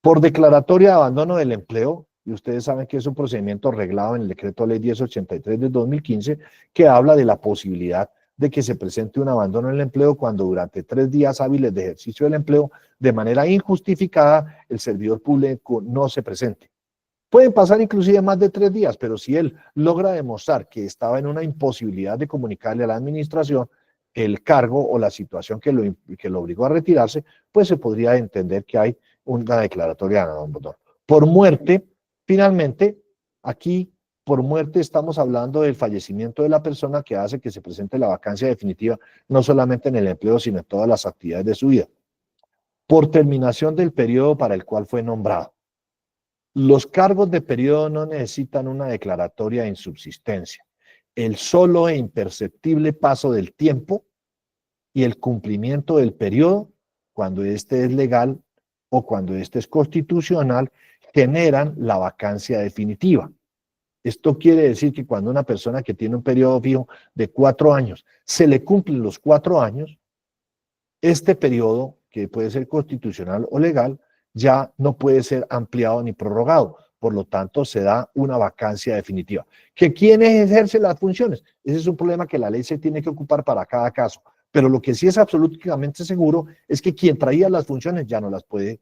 Por declaratoria de abandono del empleo, y ustedes saben que es un procedimiento reglado en el decreto ley 1083 de 2015, que habla de la posibilidad de que se presente un abandono en el empleo cuando durante 3 días hábiles de ejercicio del empleo, de manera injustificada, el servidor público no se presente. Pueden pasar inclusive más de 3 días, pero si él logra demostrar que estaba en una imposibilidad de comunicarle a la administración el cargo o la situación que lo obligó a retirarse, pues se podría entender que hay una declaratoria de abandono. Por muerte, finalmente, aquí por muerte estamos hablando del fallecimiento de la persona que hace que se presente la vacancia definitiva, no solamente en el empleo, sino en todas las actividades de su vida. Por terminación del periodo para el cual fue nombrado. Los cargos de periodo no necesitan una declaratoria de insubsistencia. El solo e imperceptible paso del tiempo y el cumplimiento del periodo, cuando éste es legal o cuando éste es constitucional, generan la vacancia definitiva. Esto quiere decir que cuando una persona que tiene un periodo fijo de 4 años, se le cumplen los 4 años, este periodo, que puede ser constitucional o legal, ya no puede ser ampliado ni prorrogado. Por lo tanto, se da una vacancia definitiva. ¿Que quién ejerce las funciones? Ese es un problema que la ley se tiene que ocupar para cada caso. Pero lo que sí es absolutamente seguro es que quien traía las funciones ya no las puede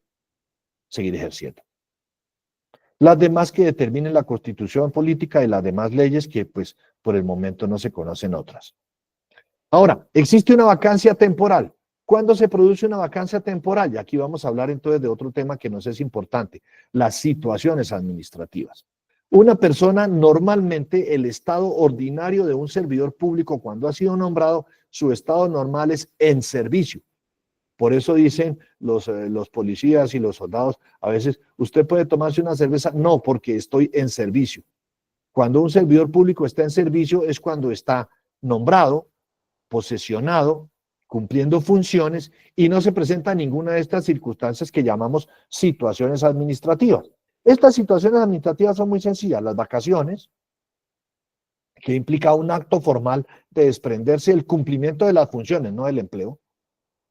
seguir ejerciendo. Las demás que determinen la constitución política y las demás leyes que pues por el momento no se conocen otras. Ahora, existe una vacancia temporal. ¿Cuándo se produce una vacancia temporal? Y aquí vamos a hablar entonces de otro tema que nos es importante, las situaciones administrativas. Una persona, normalmente el estado ordinario de un servidor público cuando ha sido nombrado, su estado normal es en servicio. Por eso dicen los policías y los soldados, a veces, ¿usted puede tomarse una cerveza? No, porque estoy en servicio. Cuando un servidor público está en servicio es cuando está nombrado, posesionado, cumpliendo funciones y no se presenta ninguna de estas circunstancias que llamamos situaciones administrativas. Estas situaciones administrativas son muy sencillas, las vacaciones, que implica un acto formal de desprenderse del cumplimiento de las funciones, no del empleo,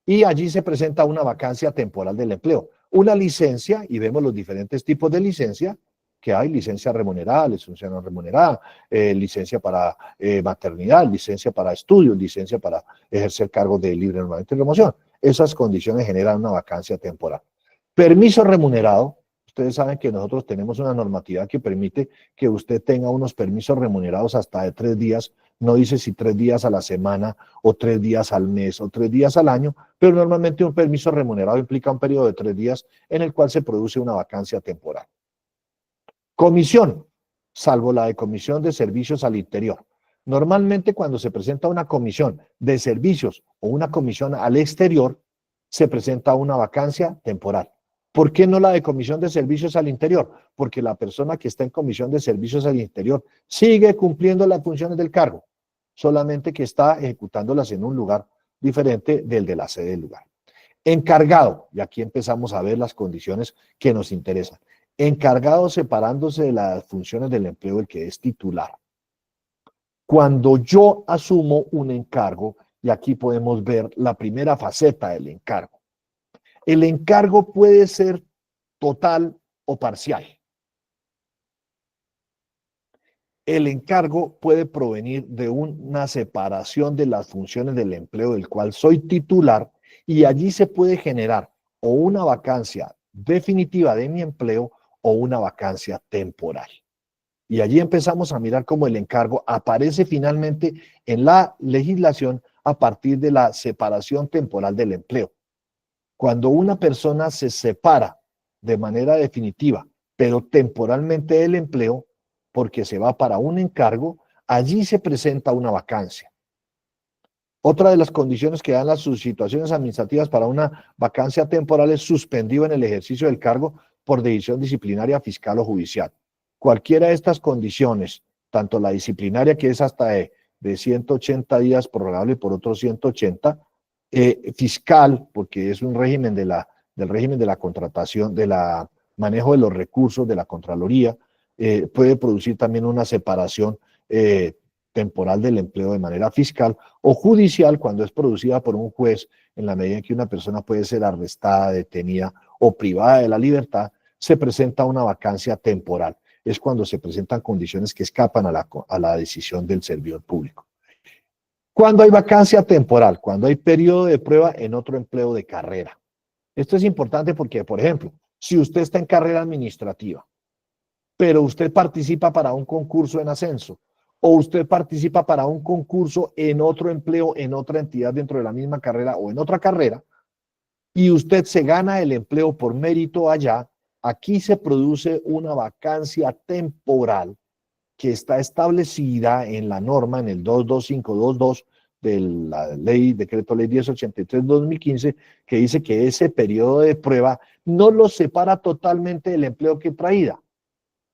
y allí se presenta una vacancia temporal del empleo. Una licencia, y vemos los diferentes tipos de licencia que hay, licencia remunerada, licencia no remunerada, licencia para maternidad, licencia para estudios, licencia para ejercer cargos de libre nombramiento y remoción. Esas condiciones generan una vacancia temporal. Permiso remunerado. Ustedes saben que nosotros tenemos una normatividad que permite que usted tenga unos permisos remunerados hasta de 3 días. No dice si 3 días a la semana o 3 días al mes o 3 días al año, pero normalmente un permiso remunerado implica un periodo de 3 días en el cual se produce una vacancia temporal. Comisión, salvo la de comisión de servicios al interior. Normalmente cuando se presenta una comisión de servicios o una comisión al exterior, se presenta una vacancia temporal. ¿Por qué no la de comisión de servicios al interior? Porque la persona que está en comisión de servicios al interior sigue cumpliendo las funciones del cargo, solamente que está ejecutándolas en un lugar diferente del de la sede del lugar. Encargado, y aquí empezamos a ver las condiciones que nos interesan. Encargado separándose de las funciones del empleo, el que es titular. Cuando yo asumo un encargo, y aquí podemos ver la primera faceta del encargo. El encargo puede ser total o parcial. El encargo puede provenir de una separación de las funciones del empleo del cual soy titular y allí se puede generar o una vacancia definitiva de mi empleo o una vacancia temporal. Y allí empezamos a mirar cómo el encargo aparece finalmente en la legislación a partir de la separación temporal del empleo. Cuando una persona se separa de manera definitiva, pero temporalmente del empleo, porque se va para un encargo, allí se presenta una vacancia. Otra de las condiciones que dan las situaciones administrativas para una vacancia temporal es suspendido en el ejercicio del cargo por decisión disciplinaria fiscal o judicial. Cualquiera de estas condiciones, tanto la disciplinaria, que es hasta de 180 días prorrogable por otros 180, fiscal, porque es un régimen del régimen de la contratación, del manejo de los recursos de la Contraloría, puede producir también una separación temporal del empleo de manera fiscal o judicial cuando es producida por un juez, en la medida en que una persona puede ser arrestada, detenida o privada de la libertad, se presenta una vacancia temporal. Es cuando se presentan condiciones que escapan a la decisión del servidor público. Cuando hay vacancia temporal, cuando hay periodo de prueba en otro empleo de carrera. Esto es importante porque, por ejemplo, si usted está en carrera administrativa, pero usted participa para un concurso en ascenso, o usted participa para un concurso en otro empleo, en otra entidad dentro de la misma carrera o en otra carrera, y usted se gana el empleo por mérito allá, aquí se produce una vacancia temporal que está establecida en la norma, en el 22522 de la ley, decreto ley 1083-2015, que dice que ese periodo de prueba no lo separa totalmente del empleo que traída.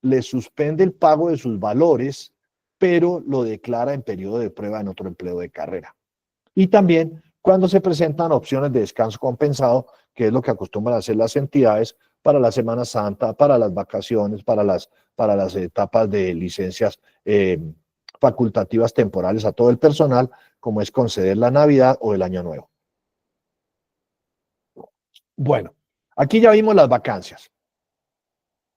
Le suspende el pago de sus valores, pero lo declara en periodo de prueba en otro empleo de carrera. Y también cuando se presentan opciones de descanso compensado, que es lo que acostumbran a hacer las entidades para la Semana Santa, para las vacaciones, para las etapas de licencias facultativas temporales a todo el personal, como es conceder la Navidad o el Año Nuevo. Bueno, aquí ya vimos las vacancias.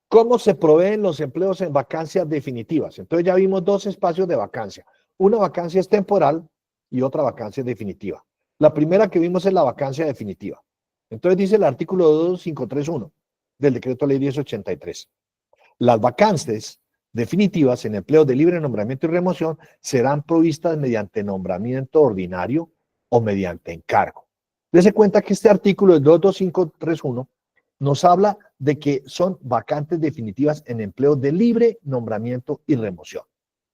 ¿Cómo se proveen los empleos en vacancias definitivas? Entonces ya vimos dos espacios de vacancia. Una vacancia es temporal y otra vacancia es definitiva. La primera que vimos es la vacancia definitiva. Entonces dice el artículo 2531 del decreto ley 1083. Las vacantes definitivas en empleo de libre nombramiento y remoción serán provistas mediante nombramiento ordinario o mediante encargo. Dese cuenta que este artículo del 22531 nos habla de que son vacantes definitivas en empleo de libre nombramiento y remoción.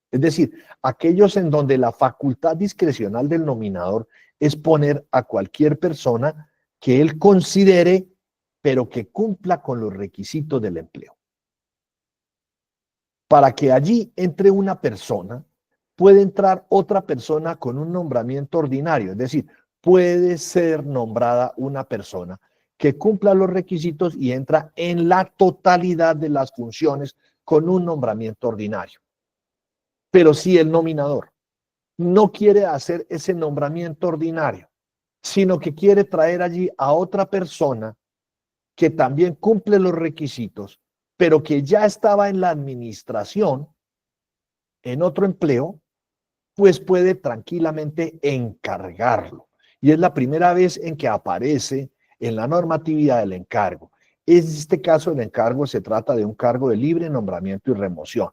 Es decir, aquellos en donde la facultad discrecional del nominador es poner a cualquier persona que él considere, pero que cumpla con los requisitos del empleo. Para que allí entre una persona, puede entrar otra persona con un nombramiento ordinario, es decir, puede ser nombrada una persona que cumpla los requisitos y entra en la totalidad de las funciones con un nombramiento ordinario. Pero si el nominador no quiere hacer ese nombramiento ordinario, sino que quiere traer allí a otra persona que también cumple los requisitos, pero que ya estaba en la administración, en otro empleo, pues puede tranquilamente encargarlo. Y es la primera vez en que aparece en la normatividad del encargo. En este caso, el encargo se trata de un cargo de libre nombramiento y remoción.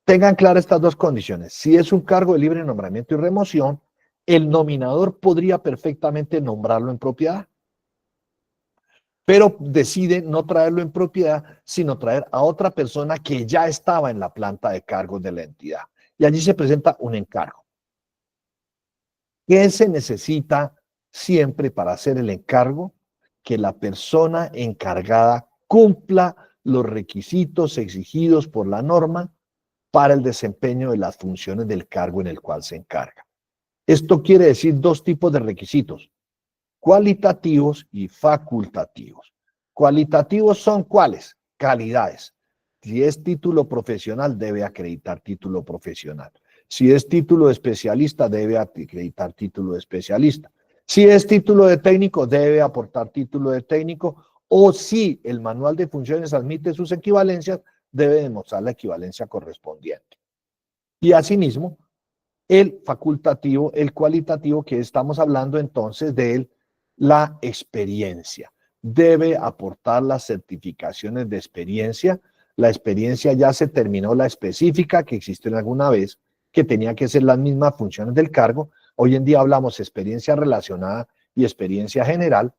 Tengan claras estas dos condiciones. Si es un cargo de libre nombramiento y remoción, el nominador podría perfectamente nombrarlo en propiedad, pero decide no traerlo en propiedad, sino traer a otra persona que ya estaba en la planta de cargos de la entidad. Y allí se presenta un encargo. ¿Qué se necesita siempre para hacer el encargo? Que la persona encargada cumpla los requisitos exigidos por la norma para el desempeño de las funciones del cargo en el cual se encarga. Esto quiere decir dos tipos de requisitos: cualitativos y facultativos. Cualitativos son ¿cuáles? Calidades. Si es título profesional, debe acreditar título profesional. Si es título de especialista, debe acreditar título de especialista. Si es título de técnico, debe aportar título de técnico. O si el manual de funciones admite sus equivalencias, debe demostrar la equivalencia correspondiente. Y asimismo, el facultativo, el cualitativo, que estamos hablando entonces de él, la experiencia. Debe aportar las certificaciones de experiencia. La experiencia ya se terminó, la específica que existió alguna vez, que tenía que ser las mismas funciones del cargo. Hoy en día hablamos experiencia relacionada y experiencia general,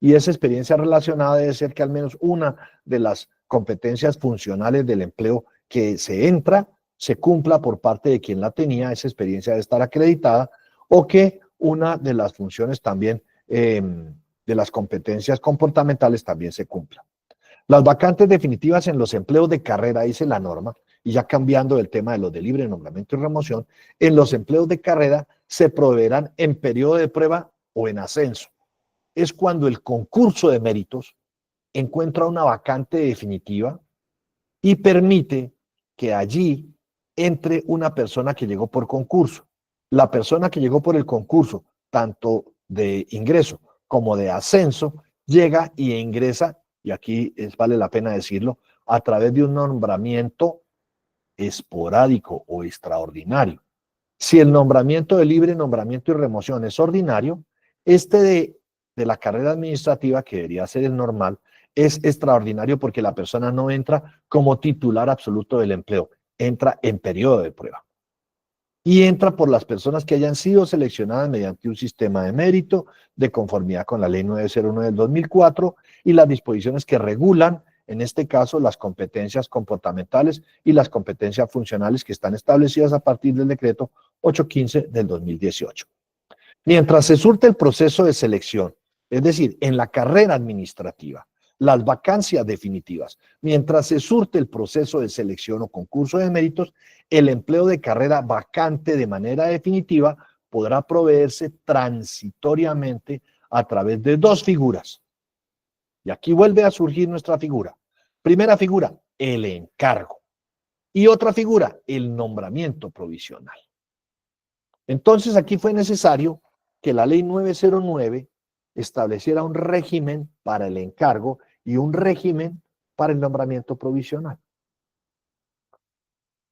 y esa experiencia relacionada debe ser que al menos una de las competencias funcionales del empleo que se entra se cumpla por parte de quien la tenía, esa experiencia debe estar acreditada, o que una de las funciones también de las competencias comportamentales también se cumpla. Las vacantes definitivas en los empleos de carrera, dice la norma, y ya cambiando el tema de los de libre nombramiento y remoción, en los empleos de carrera se proveerán en periodo de prueba o en ascenso. Es cuando el concurso de méritos encuentra una vacante definitiva y permite que allí entre una persona que llegó por concurso. La persona que llegó por el concurso, tanto de ingreso como de ascenso, llega y ingresa, y aquí vale la pena decirlo, a través de un nombramiento esporádico o extraordinario. Si el nombramiento de libre nombramiento y remoción es ordinario, este de la carrera administrativa, que debería ser el normal, es extraordinario porque la persona no entra como titular absoluto del empleo, entra en periodo de prueba. Y entra por las personas que hayan sido seleccionadas mediante un sistema de mérito de conformidad con la Ley 909 del 2004 y las disposiciones que regulan, en este caso, las competencias comportamentales y las competencias funcionales que están establecidas a partir del decreto 815 del 2018. Mientras se surte el proceso de selección, es decir, en la carrera administrativa, las vacancias definitivas, mientras se surte el proceso de selección o concurso de méritos, el empleo de carrera vacante de manera definitiva podrá proveerse transitoriamente a través de dos figuras. Y aquí vuelve a surgir nuestra figura. Primera figura, el encargo. Y otra figura, el nombramiento provisional. Entonces aquí fue necesario que la Ley 909 estableciera un régimen para el encargo y un régimen para el nombramiento provisional.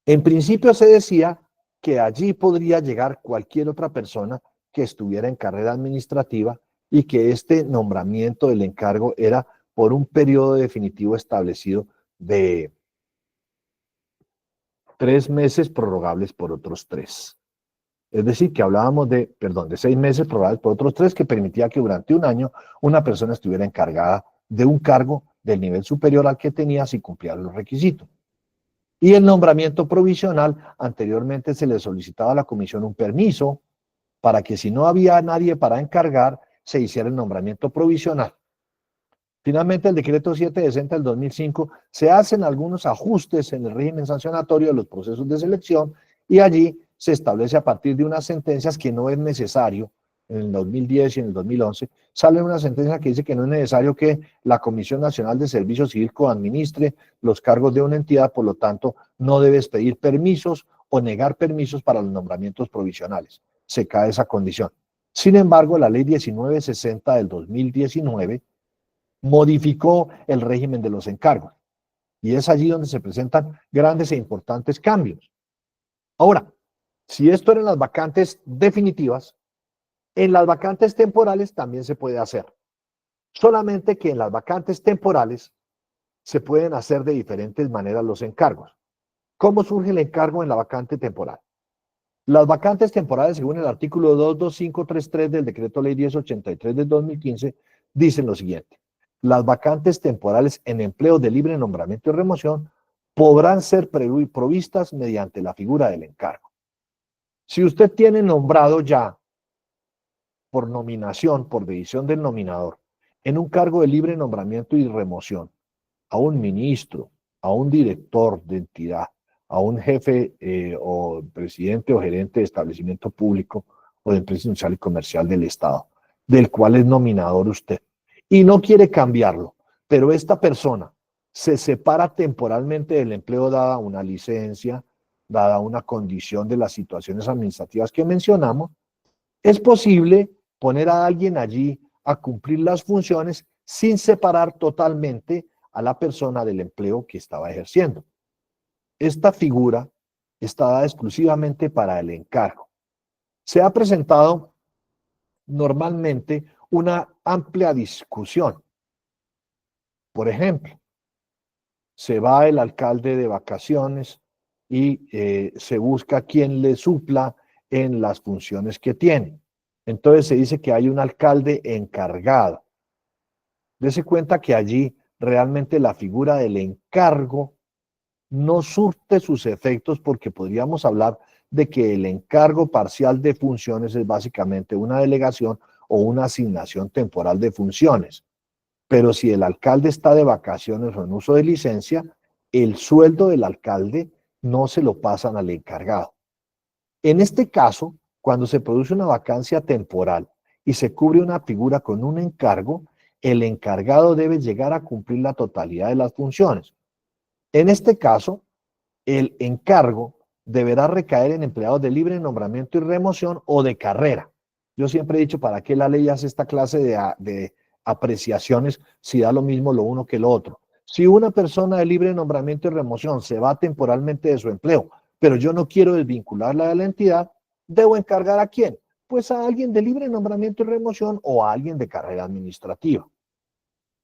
En principio se decía que allí podría llegar cualquier otra persona que estuviera en carrera administrativa y que este nombramiento del encargo era por un periodo definitivo establecido de 3 meses prorrogables por otros 3. Es decir, que hablábamos de 6 meses prorrogables por otros 3, que permitía que durante un año una persona estuviera encargada de un cargo del nivel superior al que tenía si cumplía los requisitos. Y el nombramiento provisional, anteriormente se le solicitaba a la comisión un permiso para que si no había nadie para encargar, se hiciera el nombramiento provisional. Finalmente, el decreto 760 del 2005 se hacen algunos ajustes en el régimen sancionatorio de los procesos de selección y allí se establece a partir de unas sentencias que no es necesario, en el 2010 y en el 2011, sale una sentencia que dice que no es necesario que la Comisión Nacional de Servicio Civil coadministre los cargos de una entidad, por lo tanto, no debes pedir permisos o negar permisos para los nombramientos provisionales. Se cae esa condición. Sin embargo, la ley 1960 del 2019 modificó el régimen de los encargos. Y es allí donde se presentan grandes e importantes cambios. Ahora, si esto eran las vacantes definitivas, en las vacantes temporales también se puede hacer. Solamente que en las vacantes temporales se pueden hacer de diferentes maneras los encargos. ¿Cómo surge el encargo en la vacante temporal? Las vacantes temporales, según el artículo 22533 del Decreto Ley 1083 del 2015, dicen lo siguiente. Las vacantes temporales en empleo de libre nombramiento y remoción podrán ser provistas mediante la figura del encargo. Si usted tiene nombrado ya por nominación, por decisión del nominador, en un cargo de libre nombramiento y remoción, a un ministro, a un director de entidad, a un jefe o presidente o gerente de establecimiento público o de empresa industrial y comercial del Estado, del cual es nominador usted, y no quiere cambiarlo, pero esta persona se separa temporalmente del empleo dada una licencia, dada una condición de las situaciones administrativas que mencionamos, es posible poner a alguien allí a cumplir las funciones sin separar totalmente a la persona del empleo que estaba ejerciendo. Esta figura está dada exclusivamente para el encargo. Se ha presentado normalmente una amplia discusión. Por ejemplo, se va el alcalde de vacaciones y se busca quien le supla en las funciones que tiene. Entonces se dice que hay un alcalde encargado. Dese cuenta que allí realmente la figura del encargo no surte sus efectos porque podríamos hablar de que el encargo parcial de funciones es básicamente una delegación o una asignación temporal de funciones. Pero si el alcalde está de vacaciones o en uso de licencia, el sueldo del alcalde no se lo pasan al encargado. En este caso, cuando se produce una vacancia temporal y se cubre una figura con un encargo, el encargado debe llegar a cumplir la totalidad de las funciones. En este caso, el encargo deberá recaer en empleados de libre nombramiento y remoción o de carrera. Yo siempre he dicho, ¿para qué la ley hace esta clase de apreciaciones si da lo mismo lo uno que lo otro? Si una persona de libre nombramiento y remoción se va temporalmente de su empleo, pero yo no quiero desvincularla de la entidad, ¿debo encargar a quién? Pues a alguien de libre nombramiento y remoción o a alguien de carrera administrativa.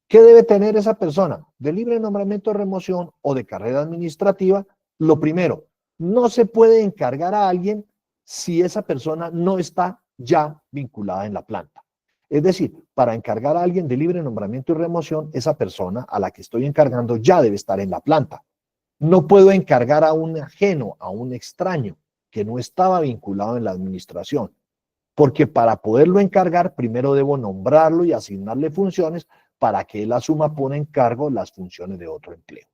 ¿Qué debe tener esa persona? ¿De libre nombramiento y remoción o de carrera administrativa? Lo primero, no se puede encargar a alguien si esa persona no está ya vinculada en la planta. Es decir, para encargar a alguien de libre nombramiento y remoción, esa persona a la que estoy encargando ya debe estar en la planta. No puedo encargar a un ajeno, a un extraño, que no estaba vinculado en la administración, porque para poderlo encargar, primero debo nombrarlo y asignarle funciones para que él asuma por encargo las funciones de otro empleo.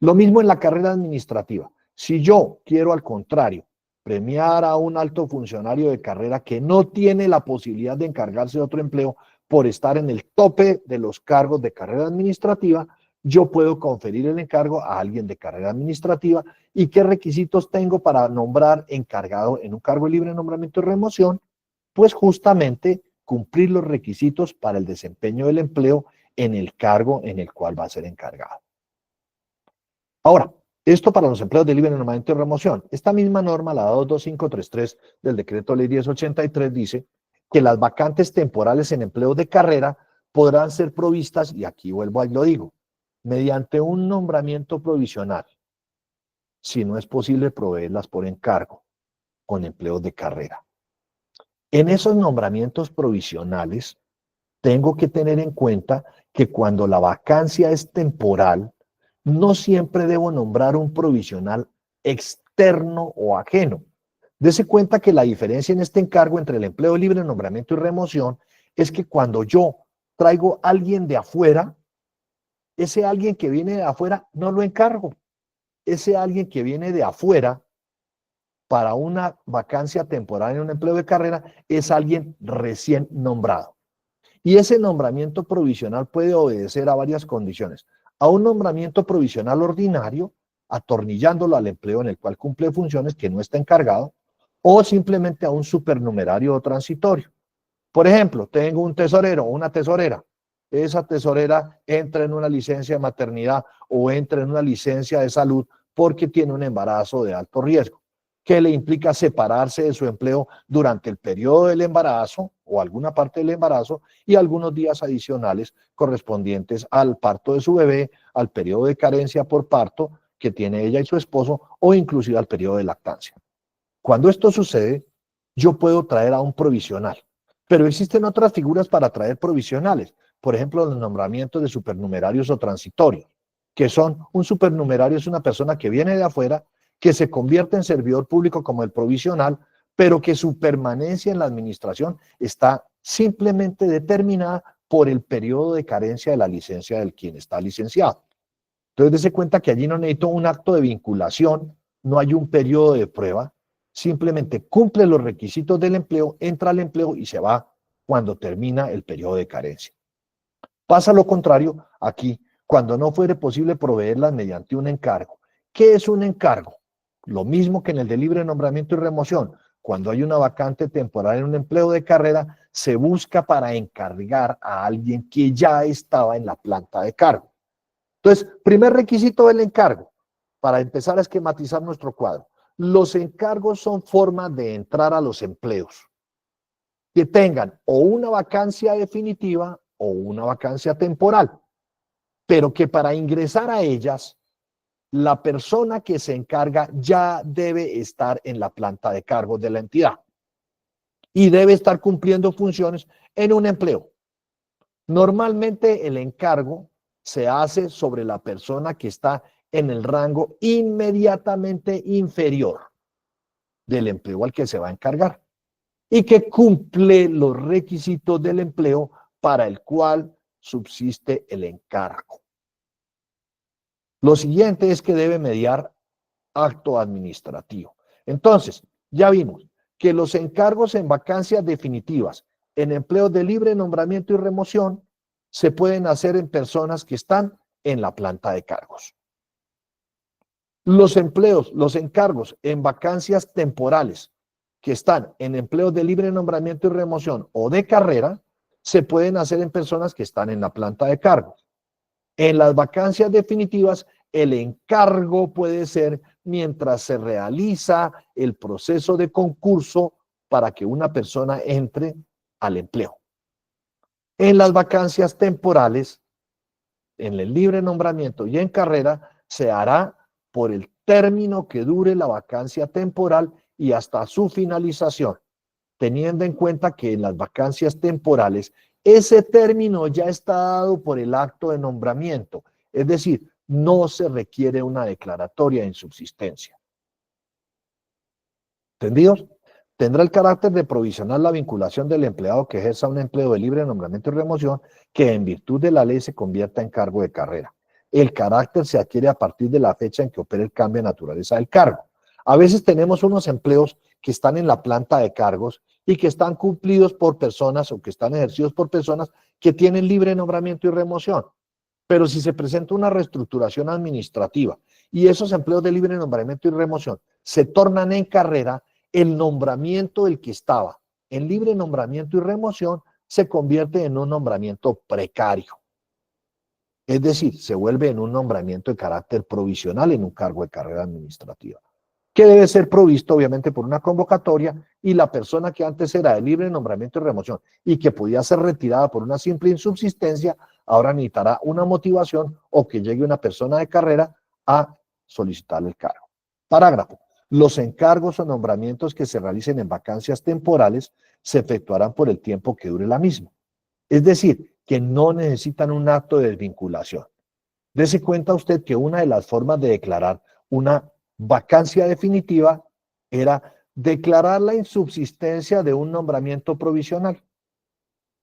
Lo mismo en la carrera administrativa. Si yo quiero, al contrario, premiar a un alto funcionario de carrera que no tiene la posibilidad de encargarse de otro empleo por estar en el tope de los cargos de carrera administrativa, yo puedo conferir el encargo a alguien de carrera administrativa. ¿Y qué requisitos tengo para nombrar encargado en un cargo de libre nombramiento y remoción? Pues justamente cumplir los requisitos para el desempeño del empleo en el cargo en el cual va a ser encargado. Ahora, esto para los empleos de libre nombramiento y remoción. Esta misma norma, la 22533 del Decreto Ley 1083, dice que las vacantes temporales en empleos de carrera podrán ser provistas, y aquí vuelvo y lo digo, mediante un nombramiento provisional, si no es posible proveerlas por encargo, con empleos de carrera. En esos nombramientos provisionales, tengo que tener en cuenta que cuando la vacancia es temporal, no siempre debo nombrar un provisional externo o ajeno. Dese cuenta que la diferencia en este encargo entre el empleo libre, nombramiento y remoción es que cuando yo traigo a alguien de afuera, ese alguien que viene de afuera no lo encargo. Ese alguien que viene de afuera para una vacancia temporal en un empleo de carrera es alguien recién nombrado. Y ese nombramiento provisional puede obedecer a varias condiciones. A un nombramiento provisional ordinario, atornillándolo al empleo en el cual cumple funciones que no está encargado, o simplemente a un supernumerario o transitorio. Por ejemplo, tengo un tesorero o una tesorera. Esa tesorera entra en una licencia de maternidad o entra en una licencia de salud porque tiene un embarazo de alto riesgo, que le implica separarse de su empleo durante el periodo del embarazo o alguna parte del embarazo y algunos días adicionales correspondientes al parto de su bebé, al periodo de carencia por parto que tiene ella y su esposo o inclusive al periodo de lactancia. Cuando esto sucede, yo puedo traer a un provisional, pero existen otras figuras para traer provisionales, por ejemplo, los nombramientos de supernumerarios o transitorios, que son un supernumerario es una persona que viene de afuera, que se convierte en servidor público como el provisional, pero que su permanencia en la administración está simplemente determinada por el periodo de carencia de la licencia del quien está licenciado. Entonces, dése cuenta que allí no necesito un acto de vinculación, no hay un periodo de prueba, simplemente cumple los requisitos del empleo, entra al empleo y se va cuando termina el periodo de carencia. Pasa lo contrario aquí, cuando no fuere posible proveerlas mediante un encargo. ¿Qué es un encargo? Lo mismo que en el de libre nombramiento y remoción. Cuando hay una vacante temporal en un empleo de carrera, se busca para encargar a alguien que ya estaba en la planta de cargo. Entonces, primer requisito del encargo, para empezar a esquematizar nuestro cuadro. Los encargos son formas de entrar a los empleos que tengan o una vacancia definitiva o una vacancia temporal, pero que para ingresar a ellas, la persona que se encarga ya debe estar en la planta de cargos de la entidad y debe estar cumpliendo funciones en un empleo. Normalmente el encargo se hace sobre la persona que está en el rango inmediatamente inferior del empleo al que se va a encargar y que cumple los requisitos del empleo para el cual subsiste el encargo. Lo siguiente es que debe mediar acto administrativo. Entonces, ya vimos que los encargos en vacancias definitivas, en empleos de libre nombramiento y remoción, se pueden hacer en personas que están en la planta de cargos. Los encargos en vacancias temporales que están en empleos de libre nombramiento y remoción o de carrera, se pueden hacer en personas que están en la planta de cargos. En las vacancias definitivas, el encargo puede ser mientras se realiza el proceso de concurso para que una persona entre al empleo. En las vacancias temporales, en el libre nombramiento y en carrera, se hará por el término que dure la vacancia temporal y hasta su finalización, teniendo en cuenta que en las vacancias temporales ese término ya está dado por el acto de nombramiento, es decir, no se requiere una declaratoria de insubsistencia. ¿Entendidos? Tendrá el carácter de provisional la vinculación del empleado que ejerza un empleo de libre nombramiento y remoción que en virtud de la ley se convierta en cargo de carrera. El carácter se adquiere a partir de la fecha en que opere el cambio de naturaleza del cargo. A veces tenemos unos empleos que están en la planta de cargos y que están cumplidos por personas o que están ejercidos por personas que tienen libre nombramiento y remoción. Pero si se presenta una reestructuración administrativa y esos empleos de libre nombramiento y remoción se tornan en carrera, el nombramiento del que estaba en libre nombramiento y remoción se convierte en un nombramiento precario. Es decir, se vuelve en un nombramiento de carácter provisional en un cargo de carrera administrativa, que debe ser provisto obviamente por una convocatoria y la persona que antes era de libre nombramiento y remoción y que podía ser retirada por una simple insubsistencia, ahora necesitará una motivación o que llegue una persona de carrera a solicitarle el cargo. Parágrafo. Los encargos o nombramientos que se realicen en vacancias temporales se efectuarán por el tiempo que dure la misma. Es decir, que no necesitan un acto de desvinculación. Dese cuenta usted que una de las formas de declarar una vacancia definitiva era declarar la insubsistencia de un nombramiento provisional.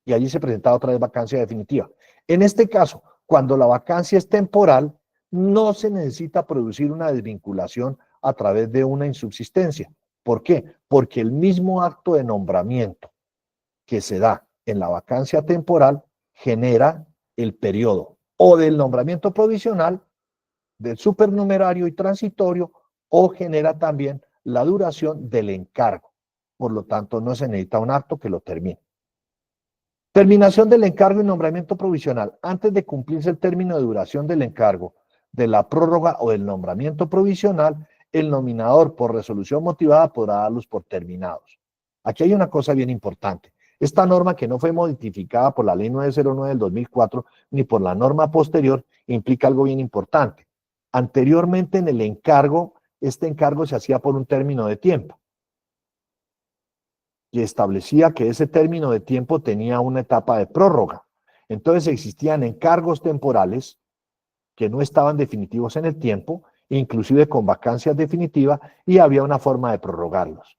Y allí se presentaba otra vez vacancia definitiva. En este caso, cuando la vacancia es temporal, no se necesita producir una desvinculación a través de una insubsistencia. ¿Por qué? Porque el mismo acto de nombramiento que se da en la vacancia temporal genera el periodo o del nombramiento provisional, del supernumerario y transitorio, o genera también la duración del encargo. Por lo tanto, no se necesita un acto que lo termine. Terminación del encargo y nombramiento provisional. Antes de cumplirse el término de duración del encargo, de la prórroga o del nombramiento provisional, el nominador por resolución motivada podrá darlos por terminados. Aquí hay una cosa bien importante. Esta norma, que no fue modificada por la ley 909 del 2004 ni por la norma posterior, implica algo bien importante. Anteriormente en el encargo, este encargo se hacía por un término de tiempo y establecía que ese término de tiempo tenía una etapa de prórroga. Entonces existían encargos temporales que no estaban definitivos en el tiempo, inclusive con vacancias definitivas, y había una forma de prorrogarlos.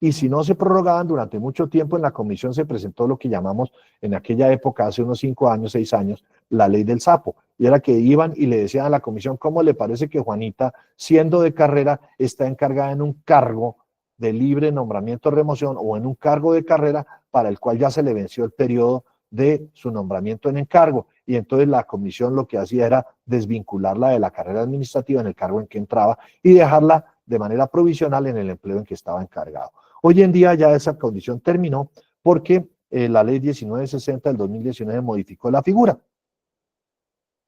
Y si no se prorrogaban durante mucho tiempo, en la comisión se presentó lo que llamamos en aquella época, hace unos 5 años, 6 años, la ley del sapo. Y era que iban y le decían a la comisión, ¿cómo le parece que Juanita, siendo de carrera, está encargada en un cargo de libre nombramiento o remoción o en un cargo de carrera para el cual ya se le venció el periodo de su nombramiento en encargo? Y entonces la comisión lo que hacía era desvincularla de la carrera administrativa en el cargo en que entraba y dejarla de manera provisional en el empleo en que estaba encargado. Hoy en día ya esa condición terminó porque la ley 1960 del 2019 modificó la figura.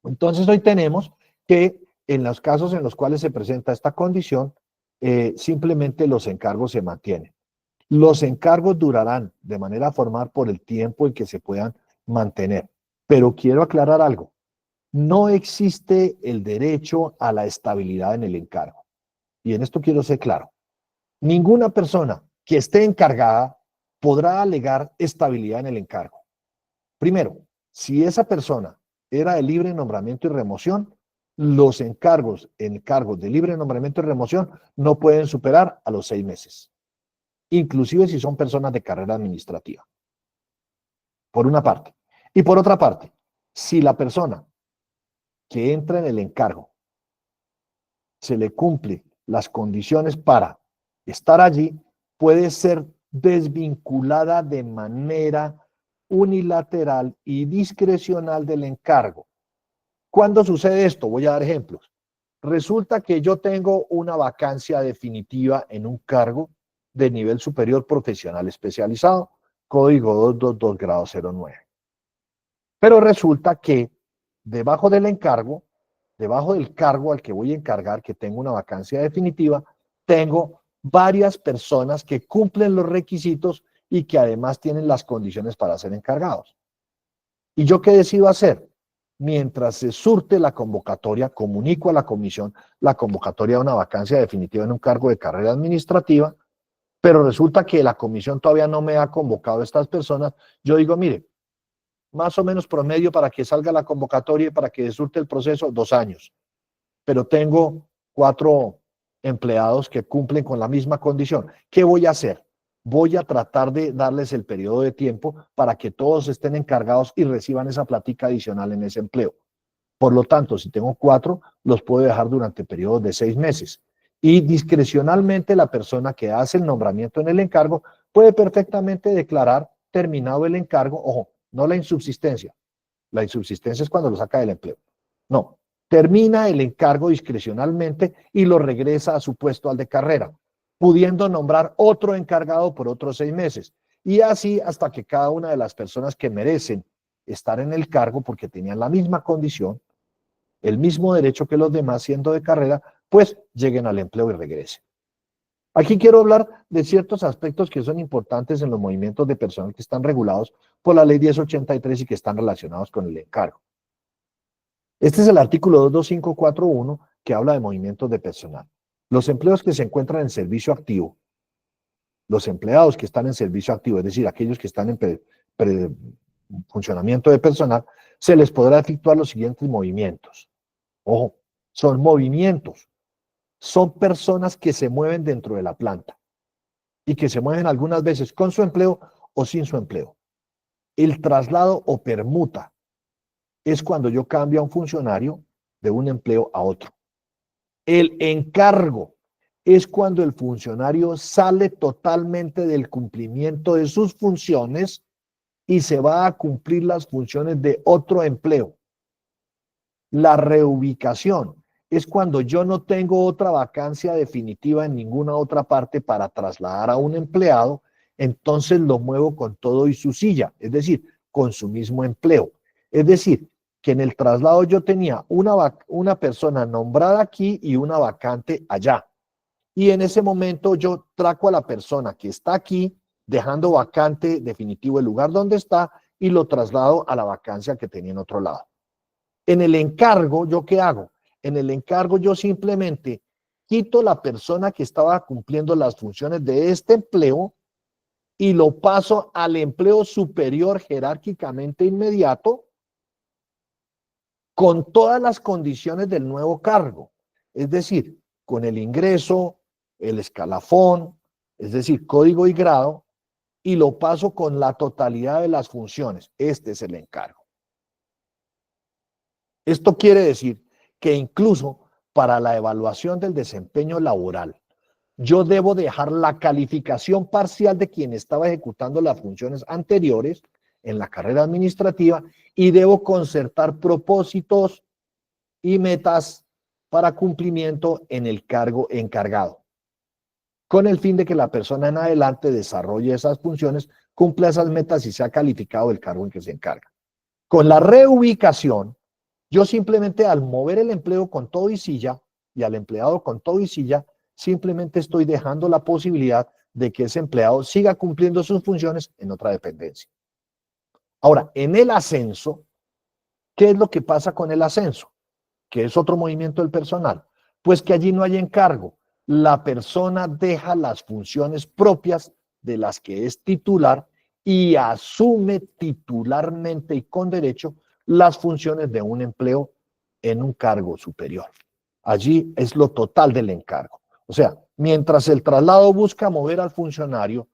Entonces hoy tenemos que en los casos en los cuales se presenta esta condición, simplemente los encargos se mantienen. Los encargos durarán de manera formal por el tiempo en que se puedan mantener. Pero quiero aclarar algo. No existe el derecho a la estabilidad en el encargo. Y en esto quiero ser claro. Ninguna persona que esté encargada podrá alegar estabilidad en el encargo. Primero, si esa persona era de libre nombramiento y remoción, los encargos de libre nombramiento y remoción no pueden superar a los 6 meses. Inclusive si son personas de carrera administrativa. Por una parte. Y por otra parte, si la persona que entra en el encargo se le cumple las condiciones para estar allí, puede ser desvinculada de manera unilateral y discrecional del encargo. ¿Cuándo sucede esto? Voy a dar ejemplos. Resulta que yo tengo una vacancia definitiva en un cargo de nivel superior profesional especializado, código 222 grado 09. Pero resulta que debajo del encargo, debajo del cargo al que voy a encargar, que tengo una vacancia definitiva, tengo varias personas que cumplen los requisitos y que además tienen las condiciones para ser encargados. ¿Y yo qué decido hacer? Mientras se surte la convocatoria, comunico a la comisión la convocatoria de una vacancia definitiva en un cargo de carrera administrativa, pero resulta que la comisión todavía no me ha convocado a estas personas. Yo digo, mire, más o menos promedio para que salga la convocatoria y para que surte el proceso, 2 años. Pero tengo 4 empleados que cumplen con la misma condición. ¿Qué voy a hacer? Voy a tratar de darles el periodo de tiempo para que todos estén encargados y reciban esa plática adicional en ese empleo. Por lo tanto, si tengo 4, los puedo dejar durante periodos de 6 meses. Y discrecionalmente la persona que hace el nombramiento en el encargo puede perfectamente declarar terminado el encargo. Ojo, no la insubsistencia. La insubsistencia es cuando lo saca del empleo. No, termina el encargo discrecionalmente y lo regresa a su puesto al de carrera, pudiendo nombrar otro encargado por otros 6 meses. Y así hasta que cada una de las personas que merecen estar en el cargo porque tenían la misma condición, el mismo derecho que los demás siendo de carrera, pues lleguen al empleo y regresen. Aquí quiero hablar de ciertos aspectos que son importantes en los movimientos de personal que están regulados por la ley 1083 y que están relacionados con el encargo. Este es el artículo 22541 que habla de movimientos de personal. Los empleos que se encuentran en servicio activo, los empleados que están en servicio activo, es decir, aquellos que están en funcionamiento de personal, se les podrá efectuar los siguientes movimientos. Ojo, son movimientos, son personas que se mueven dentro de la planta y que se mueven algunas veces con su empleo o sin su empleo. El traslado o permuta es cuando yo cambio a un funcionario de un empleo a otro. El encargo es cuando el funcionario sale totalmente del cumplimiento de sus funciones y se va a cumplir las funciones de otro empleo. La reubicación es cuando yo no tengo otra vacancia definitiva en ninguna otra parte para trasladar a un empleado, entonces lo muevo con todo y su silla, es decir, con su mismo empleo. Es decir, que en el traslado yo tenía una persona nombrada aquí y una vacante allá. Y en ese momento yo traco a la persona que está aquí, dejando vacante definitivo el lugar donde está y lo traslado a la vacancia que tenía en otro lado. En el encargo, ¿yo qué hago? En el encargo yo simplemente quito la persona que estaba cumpliendo las funciones de este empleo y lo paso al empleo superior jerárquicamente inmediato con todas las condiciones del nuevo cargo. Es decir, con el ingreso, el escalafón, es decir, código y grado, y lo paso con la totalidad de las funciones. Este es el encargo. Esto quiere decir que incluso para la evaluación del desempeño laboral, yo debo dejar la calificación parcial de quien estaba ejecutando las funciones anteriores en la carrera administrativa y debo concertar propósitos y metas para cumplimiento en el cargo encargado, con el fin de que la persona en adelante desarrolle esas funciones, cumpla esas metas y sea calificado el cargo en que se encarga. Con la reubicación, yo simplemente al mover el empleo con todo y silla y al empleado con todo y silla, simplemente estoy dejando la posibilidad de que ese empleado siga cumpliendo sus funciones en otra dependencia. Ahora, en el ascenso, ¿qué es lo que pasa con el ascenso? Que es otro movimiento del personal. Pues que allí no hay encargo. La persona deja las funciones propias de las que es titular y asume titularmente y con derecho las funciones de un empleo en un cargo superior. Allí es lo total del encargo. O sea, mientras el traslado busca mover al funcionario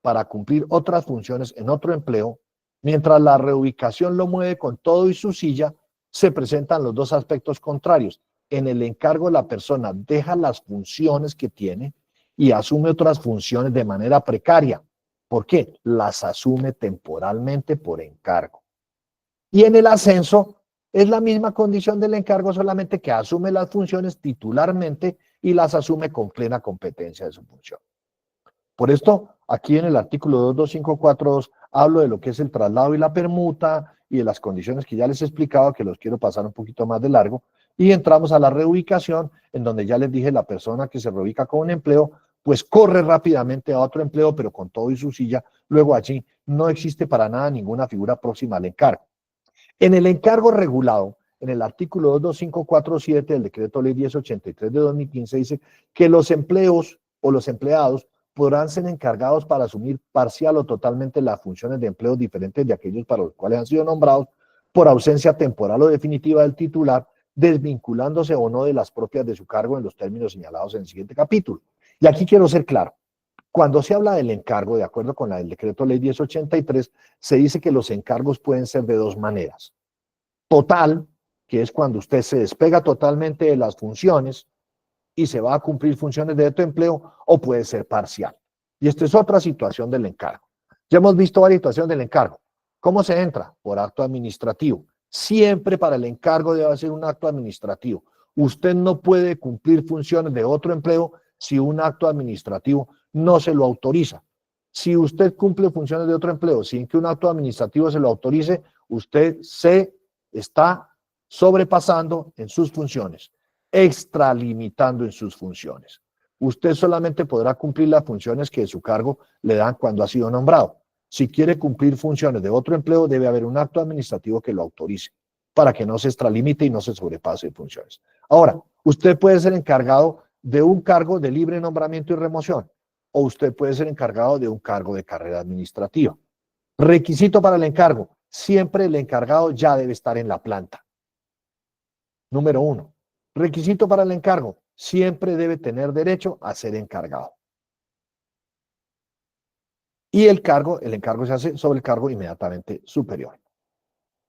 para cumplir otras funciones en otro empleo, mientras la reubicación lo mueve con todo y su silla, se presentan los dos aspectos contrarios. En el encargo la persona deja las funciones que tiene y asume otras funciones de manera precaria. ¿Por qué? Las asume temporalmente por encargo. Y en el ascenso es la misma condición del encargo, solamente que asume las funciones titularmente y las asume con plena competencia de su función. Por esto, aquí en el artículo 22542 hablo de lo que es el traslado y la permuta y de las condiciones que ya les he explicado, que los quiero pasar un poquito más de largo, y entramos a la reubicación, en donde ya les dije, la persona que se reubica con un empleo, pues corre rápidamente a otro empleo, pero con todo y su silla, luego allí no existe para nada ninguna figura próxima al encargo. En el encargo regulado, en el artículo 22547 del decreto ley 1083 de 2015, dice que los empleos o los empleados podrán ser encargados para asumir parcial o totalmente las funciones de empleos diferentes de aquellos para los cuales han sido nombrados por ausencia temporal o definitiva del titular, desvinculándose o no de las propias de su cargo en los términos señalados en el siguiente capítulo. Y aquí quiero ser claro. Cuando se habla del encargo, de acuerdo con el decreto ley 1083, se dice que los encargos pueden ser de dos maneras. Total, que es cuando usted se despega totalmente de las funciones y se va a cumplir funciones de otro empleo, o puede ser parcial. Y esta es otra situación del encargo. Ya hemos visto varias situaciones del encargo. ¿Cómo se entra? Por acto administrativo. Siempre para el encargo debe ser un acto administrativo. Usted no puede cumplir funciones de otro empleo si un acto administrativo no se lo autoriza. Si usted cumple funciones de otro empleo sin que un acto administrativo se lo autorice, usted se está sobrepasando en sus funciones, extralimitando en sus funciones. Usted solamente podrá cumplir las funciones que de su cargo le dan cuando ha sido nombrado. Si quiere cumplir funciones de otro empleo, debe haber un acto administrativo que lo autorice. para que no se extralimite y no se sobrepase de funciones. Ahora, usted puede ser encargado de un cargo de libre nombramiento y remoción, o usted puede ser encargado de un cargo de carrera administrativa. Requisito para el encargo: siempre el encargado ya debe estar en la planta. Número 1. Requisito para el encargo: siempre debe tener derecho a ser encargado. Y el encargo se hace sobre el cargo inmediatamente superior.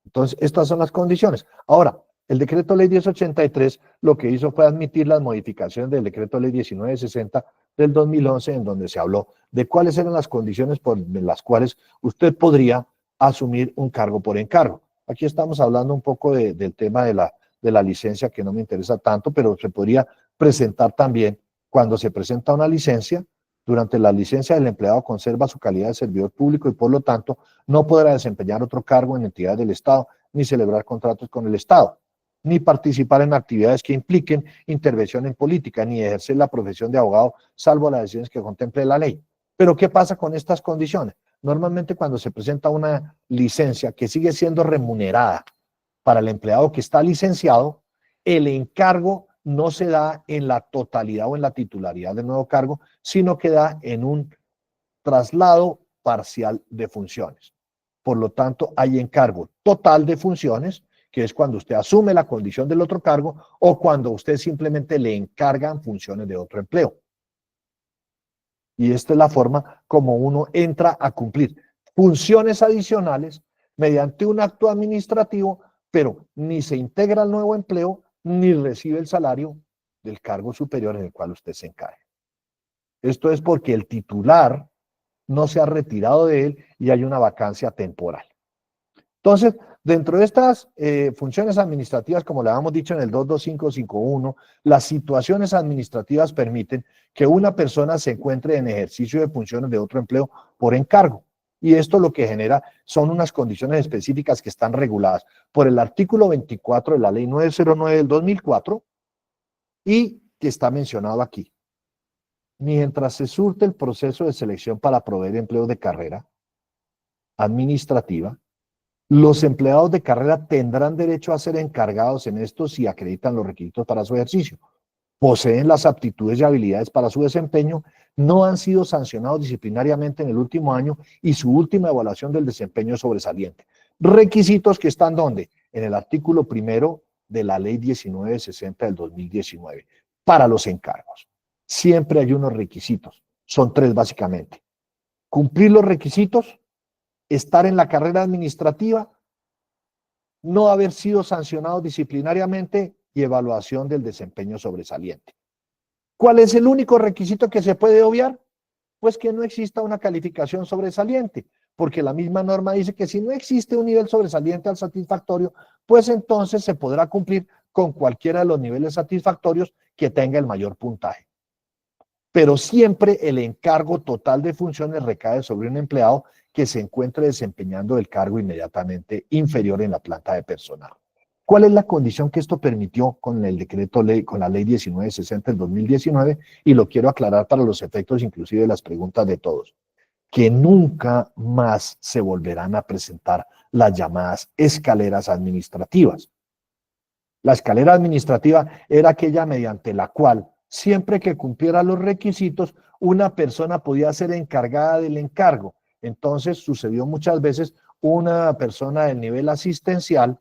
Entonces, estas son las condiciones. Ahora, el decreto ley 1083 lo que hizo fue admitir las modificaciones del decreto ley 1960 del 2011, en donde se habló de cuáles eran las condiciones por las cuales usted podría asumir un cargo por encargo. Aquí estamos hablando un poco del tema de la licencia, que no me interesa tanto, pero se podría presentar también cuando se presenta una licencia. Durante la licencia, el empleado conserva su calidad de servidor público y, por lo tanto, no podrá desempeñar otro cargo en entidades del Estado, ni celebrar contratos con el Estado, ni participar en actividades que impliquen intervención en política, ni ejercer la profesión de abogado, salvo las decisiones que contemple la ley. Pero, ¿qué pasa con estas condiciones? Normalmente, cuando se presenta una licencia que sigue siendo remunerada para el empleado que está licenciado, el encargo no se da en la totalidad o en la titularidad del nuevo cargo, sino que da en un traslado parcial de funciones. Por lo tanto, hay encargo total de funciones, que es cuando usted asume la condición del otro cargo o cuando usted simplemente le encargan funciones de otro empleo. Y esta es la forma como uno entra a cumplir funciones adicionales mediante un acto administrativo, pero ni se integra al nuevo empleo, ni recibe el salario del cargo superior en el cual usted se encargue. Esto es porque el titular no se ha retirado de él y hay una vacancia temporal. Entonces, dentro de estas funciones administrativas, como le habíamos dicho en el 22551, las situaciones administrativas permiten que una persona se encuentre en ejercicio de funciones de otro empleo por encargo. Y esto lo que genera son unas condiciones específicas que están reguladas por el artículo 24 de la ley 909 del 2004 y que está mencionado aquí. Mientras se surte el proceso de selección para proveer empleo de carrera administrativa, los empleados de carrera tendrán derecho a ser encargados en esto si acreditan los requisitos para su ejercicio, poseen las aptitudes y habilidades para su desempeño, no han sido sancionados disciplinariamente en el último año y su última evaluación del desempeño es sobresaliente. Requisitos que están ¿dónde? En el artículo 1 de la ley 1960 del 2019 para los encargos. Siempre hay unos requisitos, son 3 básicamente: cumplir los requisitos, estar en la carrera administrativa, no haber sido sancionado disciplinariamente y evaluación del desempeño sobresaliente. ¿Cuál es el único requisito que se puede obviar? Pues que no exista una calificación sobresaliente, porque la misma norma dice que si no existe un nivel sobresaliente al satisfactorio, pues entonces se podrá cumplir con cualquiera de los niveles satisfactorios que tenga el mayor puntaje. Pero siempre el encargo total de funciones recae sobre un empleado que se encuentre desempeñando el cargo inmediatamente inferior en la planta de personal. ¿Cuál es la condición que esto permitió con el decreto ley, con la ley 1960 del 2019? Y lo quiero aclarar para los efectos inclusive de las preguntas de todos: que nunca más se volverán a presentar las llamadas escaleras administrativas. La escalera administrativa era aquella mediante la cual, siempre que cumpliera los requisitos, una persona podía ser encargada del encargo. Entonces sucedió muchas veces una persona del nivel asistencial,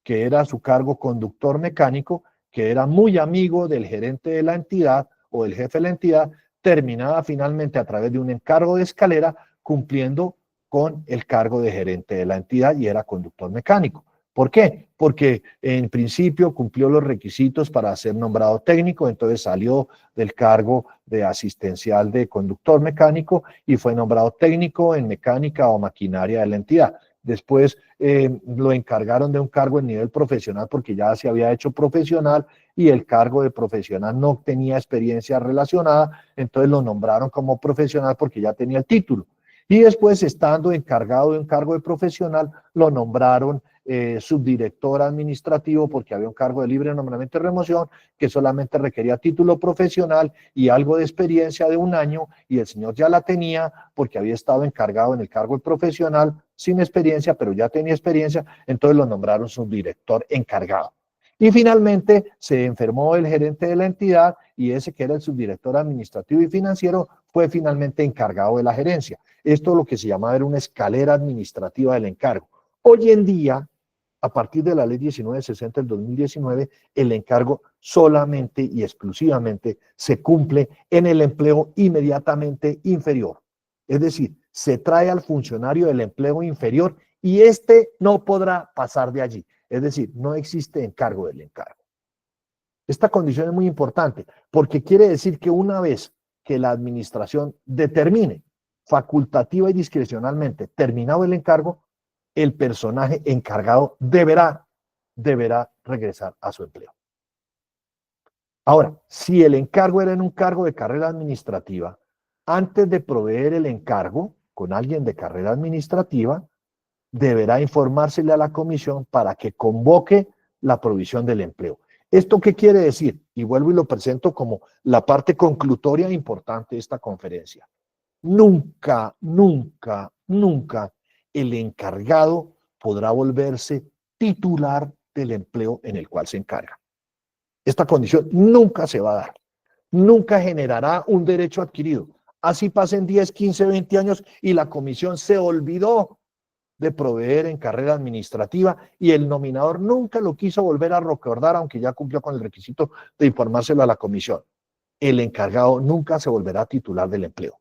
que era a su cargo conductor mecánico, que era muy amigo del gerente de la entidad o del jefe de la entidad, terminaba finalmente a través de un encargo de escalera cumpliendo con el cargo de gerente de la entidad y era conductor mecánico. ¿Por qué? Porque en principio cumplió los requisitos para ser nombrado técnico, entonces salió del cargo de asistencial de conductor mecánico y fue nombrado técnico en mecánica o maquinaria de la entidad. Después lo encargaron de un cargo en nivel profesional porque ya se había hecho profesional y el cargo de profesional no tenía experiencia relacionada, entonces lo nombraron como profesional porque ya tenía el título. Y después, estando encargado de un cargo de profesional, lo nombraron subdirector administrativo porque había un cargo de libre nombramiento y remoción que solamente requería título profesional y algo de experiencia de 1 año, y el señor ya la tenía porque había estado encargado en el cargo de profesional sin experiencia, pero ya tenía experiencia, entonces lo nombraron subdirector encargado. Y finalmente se enfermó el gerente de la entidad y ese que era el subdirector administrativo y financiero fue finalmente encargado de la gerencia. Esto lo que se llamaba era una escalera administrativa del encargo. Hoy en día, a partir de la ley 1960 del 2019, el encargo solamente y exclusivamente se cumple en el empleo inmediatamente inferior. Es decir, se trae al funcionario del empleo inferior y éste no podrá pasar de allí. Es decir, no existe encargo del encargo. Esta condición es muy importante porque quiere decir que una vez que la administración determine facultativa y discrecionalmente terminado el encargo, el personaje encargado deberá regresar a su empleo. Ahora, si el encargo era en un cargo de carrera administrativa, antes de proveer el encargo con alguien de carrera administrativa, deberá informársele a la comisión para que convoque la provisión del empleo. ¿Esto qué quiere decir? Y vuelvo y lo presento como la parte conclutoria importante de esta conferencia. Nunca, nunca, nunca el encargado podrá volverse titular del empleo en el cual se encarga. Esta condición nunca se va a dar. Nunca generará un derecho adquirido. Así pasen 10, 15, 20 años y la comisión se olvidó de proveer en carrera administrativa y el nominador nunca lo quiso volver a recordar, aunque ya cumplió con el requisito de informárselo a la comisión. El encargado nunca se volverá titular del empleo.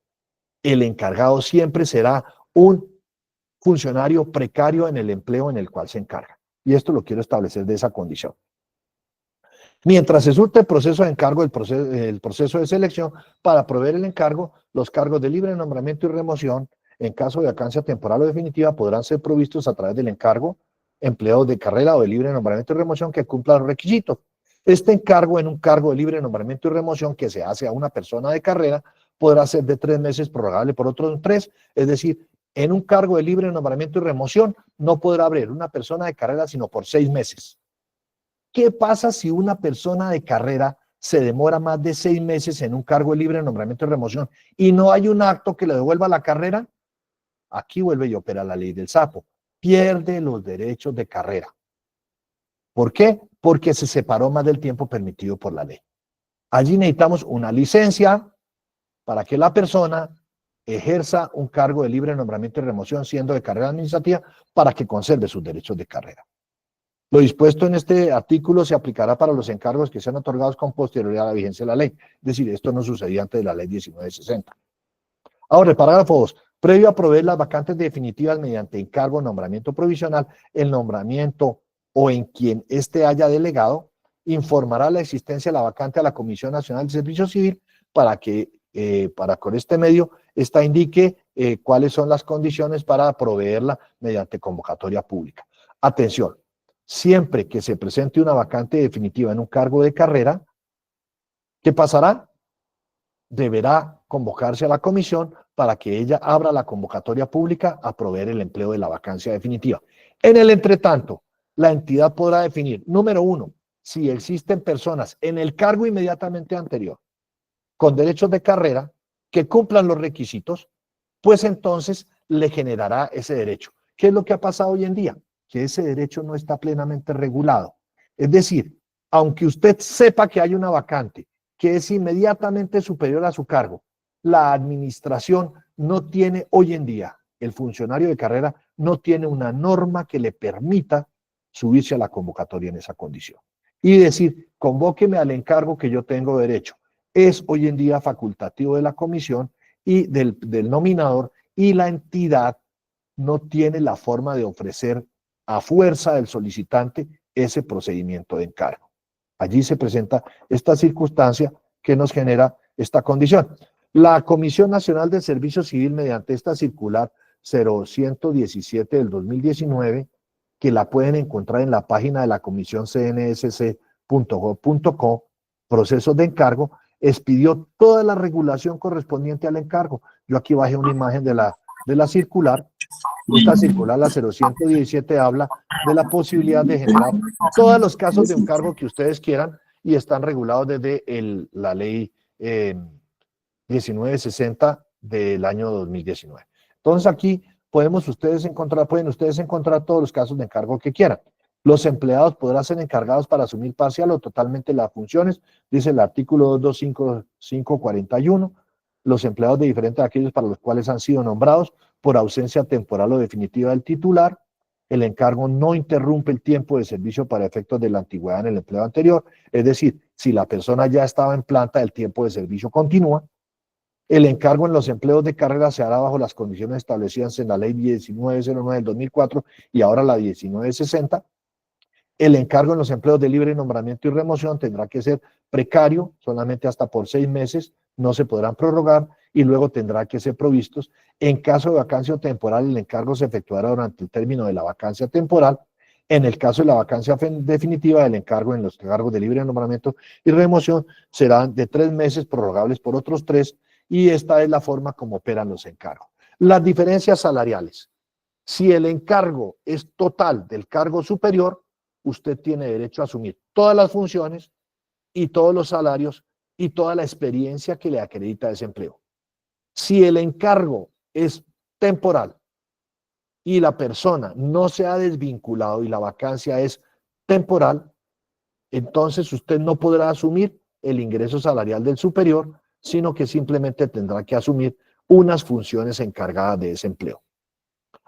El encargado siempre será un funcionario precario en el empleo en el cual se encarga. Y esto lo quiero establecer de esa condición. Mientras se surte el proceso de encargo, el proceso de selección, para proveer el encargo, los cargos de libre nombramiento y remoción, en caso de vacancia temporal o definitiva, podrán ser provistos a través del encargo, empleados de carrera o de libre nombramiento y remoción que cumplan los requisitos. Este encargo en un cargo de libre nombramiento y remoción que se hace a una persona de carrera podrá ser de 3 meses, prorrogable por otros 3, es decir, en un cargo de libre nombramiento y remoción no podrá haber una persona de carrera sino por 6 meses. ¿Qué pasa si una persona de carrera se demora más de 6 meses en un cargo de libre nombramiento y remoción y no hay un acto que le devuelva la carrera? Aquí vuelve y opera la ley del sapo. Pierde los derechos de carrera. ¿Por qué? Porque se separó más del tiempo permitido por la ley. Allí necesitamos una licencia para que la persona ejerza un cargo de libre nombramiento y remoción siendo de carrera administrativa para que conserve sus derechos de carrera. Lo dispuesto en este artículo se aplicará para los encargos que sean otorgados con posterioridad a la vigencia de la ley. Es decir, esto no sucedía antes de la ley 1960. Ahora, el parágrafo 2. Previo a proveer las vacantes definitivas mediante encargo o nombramiento provisional, el nombramiento o en quien éste haya delegado, informará la existencia de la vacante a la Comisión Nacional de Servicio Civil para que con este medio ésta indique cuáles son las condiciones para proveerla mediante convocatoria pública. Atención, siempre que se presente una vacante definitiva en un cargo de carrera, ¿qué pasará? Deberá convocarse a la comisión para que ella abra la convocatoria pública a proveer el empleo de la vacancia definitiva. En el entretanto, la entidad podrá definir, número 1, si existen personas en el cargo inmediatamente anterior con derechos de carrera que cumplan los requisitos, pues entonces le generará ese derecho. ¿Qué es lo que ha pasado hoy en día? Que ese derecho no está plenamente regulado. Es decir, aunque usted sepa que hay una vacante que es inmediatamente superior a su cargo, la administración no tiene hoy en día, el funcionario de carrera no tiene una norma que le permita subirse a la convocatoria en esa condición. Y decir, convóqueme al encargo que yo tengo derecho. Es hoy en día facultativo de la comisión y del nominador, y la entidad no tiene la forma de ofrecer a fuerza del solicitante ese procedimiento de encargo. Allí se presenta esta circunstancia que nos genera esta condición. La Comisión Nacional del Servicio Civil, mediante esta circular 0117 del 2019, que la pueden encontrar en la página de la Comisión cnsc.gov.co, procesos de encargo, expidió toda la regulación correspondiente al encargo. Yo aquí bajé una imagen de la circular. Esta circular, la 0117, habla de la posibilidad de generar todos los casos de encargo que ustedes quieran y están regulados desde la ley 1960 del año 2019. Entonces aquí pueden ustedes encontrar todos los casos de encargo que quieran. Los empleados podrán ser encargados para asumir parcial o totalmente las funciones, dice el artículo 225.41. Los empleados de diferentes de aquellos para los cuales han sido nombrados por ausencia temporal o definitiva del titular. El encargo no interrumpe el tiempo de servicio para efectos de la antigüedad en el empleo anterior, es decir, si la persona ya estaba en planta, el tiempo de servicio continúa. El encargo en los empleos de carrera se hará bajo las condiciones establecidas en la ley 1909 del 2004 y ahora la 1960. El encargo en los empleos de libre nombramiento y remoción tendrá que ser precario, solamente hasta por 6 meses, no se podrán prorrogar y luego tendrá que ser provistos. En caso de vacancia temporal, el encargo se efectuará durante el término de la vacancia temporal. En el caso de la vacancia definitiva, el encargo en los cargos de libre nombramiento y remoción serán de 3 meses, prorrogables por otros 3, y esta es la forma como operan los encargos. Las diferencias salariales. Si el encargo es total del cargo superior, usted tiene derecho a asumir todas las funciones y todos los salarios y toda la experiencia que le acredita ese empleo. Si el encargo es temporal y la persona no se ha desvinculado y la vacancia es temporal, entonces usted no podrá asumir el ingreso salarial del superior, sino que simplemente tendrá que asumir unas funciones encargadas de ese empleo.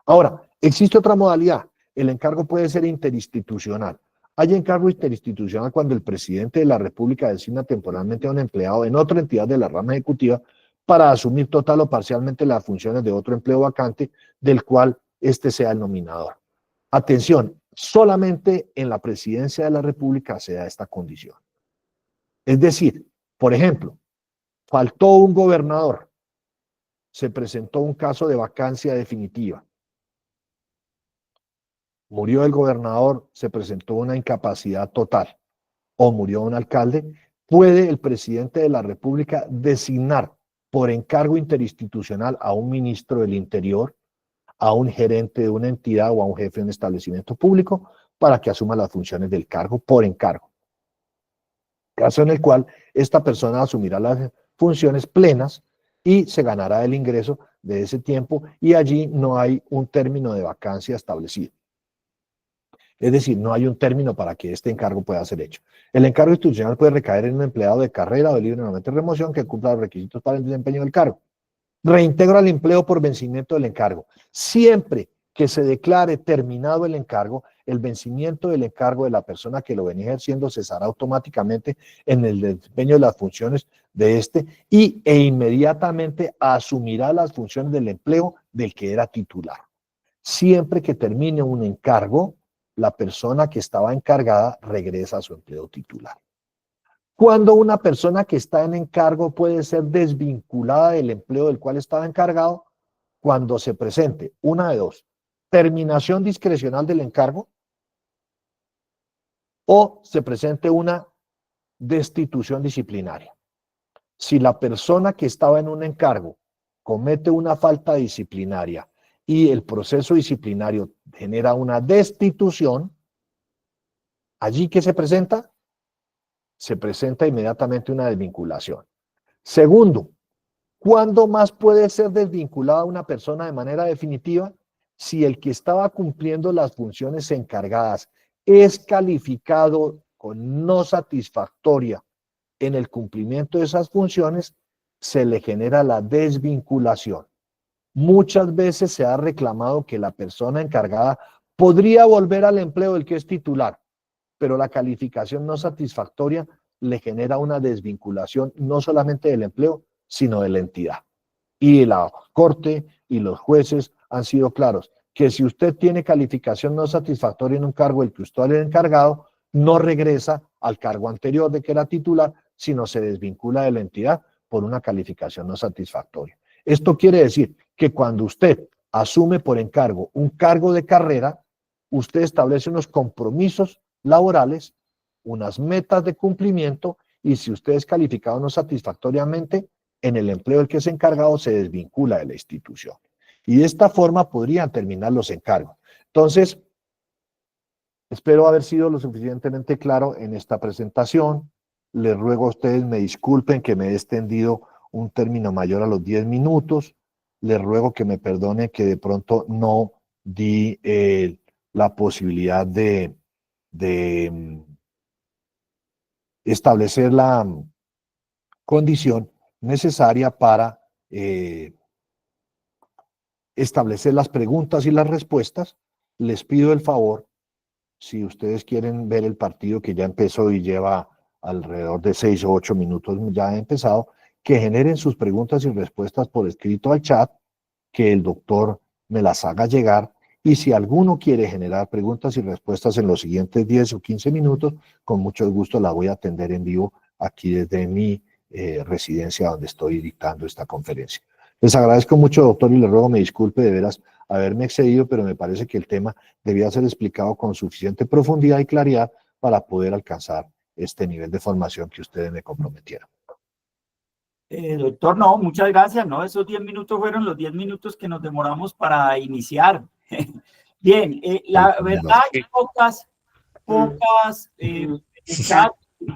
Ahora, existe otra modalidad. El encargo puede ser interinstitucional. Hay encargo interinstitucional cuando el presidente de la República designa temporalmente a un empleado en otra entidad de la rama ejecutiva para asumir total o parcialmente las funciones de otro empleo vacante del cual éste sea el nominador. Atención, solamente en la presidencia de la República se da esta condición. Es decir, por ejemplo, faltó un gobernador, se presentó un caso de vacancia definitiva. Murió el gobernador, se presentó una incapacidad total o murió un alcalde, puede el presidente de la República designar por encargo interinstitucional a un ministro del Interior, a un gerente de una entidad o a un jefe de un establecimiento público para que asuma las funciones del cargo por encargo. Caso en el cual esta persona asumirá las funciones plenas y se ganará el ingreso de ese tiempo y allí no hay un término de vacancia establecido. Es decir, no hay un término para que este encargo pueda ser hecho. El encargo institucional puede recaer en un empleado de carrera o de libre nombramiento y remoción que cumpla los requisitos para el desempeño del cargo. Reintegro al empleo por vencimiento del encargo. Siempre que se declare terminado el encargo, el vencimiento del encargo de la persona que lo venía ejerciendo cesará automáticamente en el desempeño de las funciones de este e inmediatamente asumirá las funciones del empleo del que era titular. Siempre que termine un encargo, la persona que estaba encargada regresa a su empleo titular. Cuando una persona que está en encargo puede ser desvinculada del empleo del cual estaba encargado, cuando se presente una de dos: terminación discrecional del encargo o se presente una destitución disciplinaria. Si la persona que estaba en un encargo comete una falta disciplinaria y el proceso disciplinario genera una destitución, allí que se presenta inmediatamente una desvinculación. Segundo, ¿cuándo más puede ser desvinculada una persona de manera definitiva? Si el que estaba cumpliendo las funciones encargadas es calificado con no satisfactoria en el cumplimiento de esas funciones, se le genera la desvinculación. Muchas veces se ha reclamado que la persona encargada podría volver al empleo del que es titular, pero la calificación no satisfactoria le genera una desvinculación no solamente del empleo, sino de la entidad. Y la Corte y los jueces han sido claros que si usted tiene calificación no satisfactoria en un cargo del que usted era encargado, no regresa al cargo anterior de que era titular, sino se desvincula de la entidad por una calificación no satisfactoria. Esto quiere decir que cuando usted asume por encargo un cargo de carrera, usted establece unos compromisos laborales, unas metas de cumplimiento, y si usted es calificado no satisfactoriamente en el empleo del que es encargado, se desvincula de la institución. Y de esta forma podrían terminar los encargos. Entonces, espero haber sido lo suficientemente claro en esta presentación. Les ruego a ustedes me disculpen que me he extendido un término mayor a los 10 minutos. le ruego que me perdone que de pronto no di la posibilidad de establecer la condición necesaria para establecer las preguntas y las respuestas. Les pido el favor, si ustedes quieren ver el partido que ya empezó y lleva alrededor de 6 o 8 minutos ya ha empezado, que generen sus preguntas y respuestas por escrito al chat, que el doctor me las haga llegar, y si alguno quiere generar preguntas y respuestas en los siguientes 10 o 15 minutos, con mucho gusto la voy a atender en vivo aquí desde mi residencia donde estoy dictando esta conferencia. Les agradezco mucho, doctor, y le ruego me disculpe de veras haberme excedido, pero me parece que el tema debía ser explicado con suficiente profundidad y claridad para poder alcanzar este nivel de formación que ustedes me comprometieron. Doctor, no, muchas gracias, ¿no? Esos 10 minutos fueron los 10 minutos que nos demoramos para iniciar. Bien, la verdad hay pocas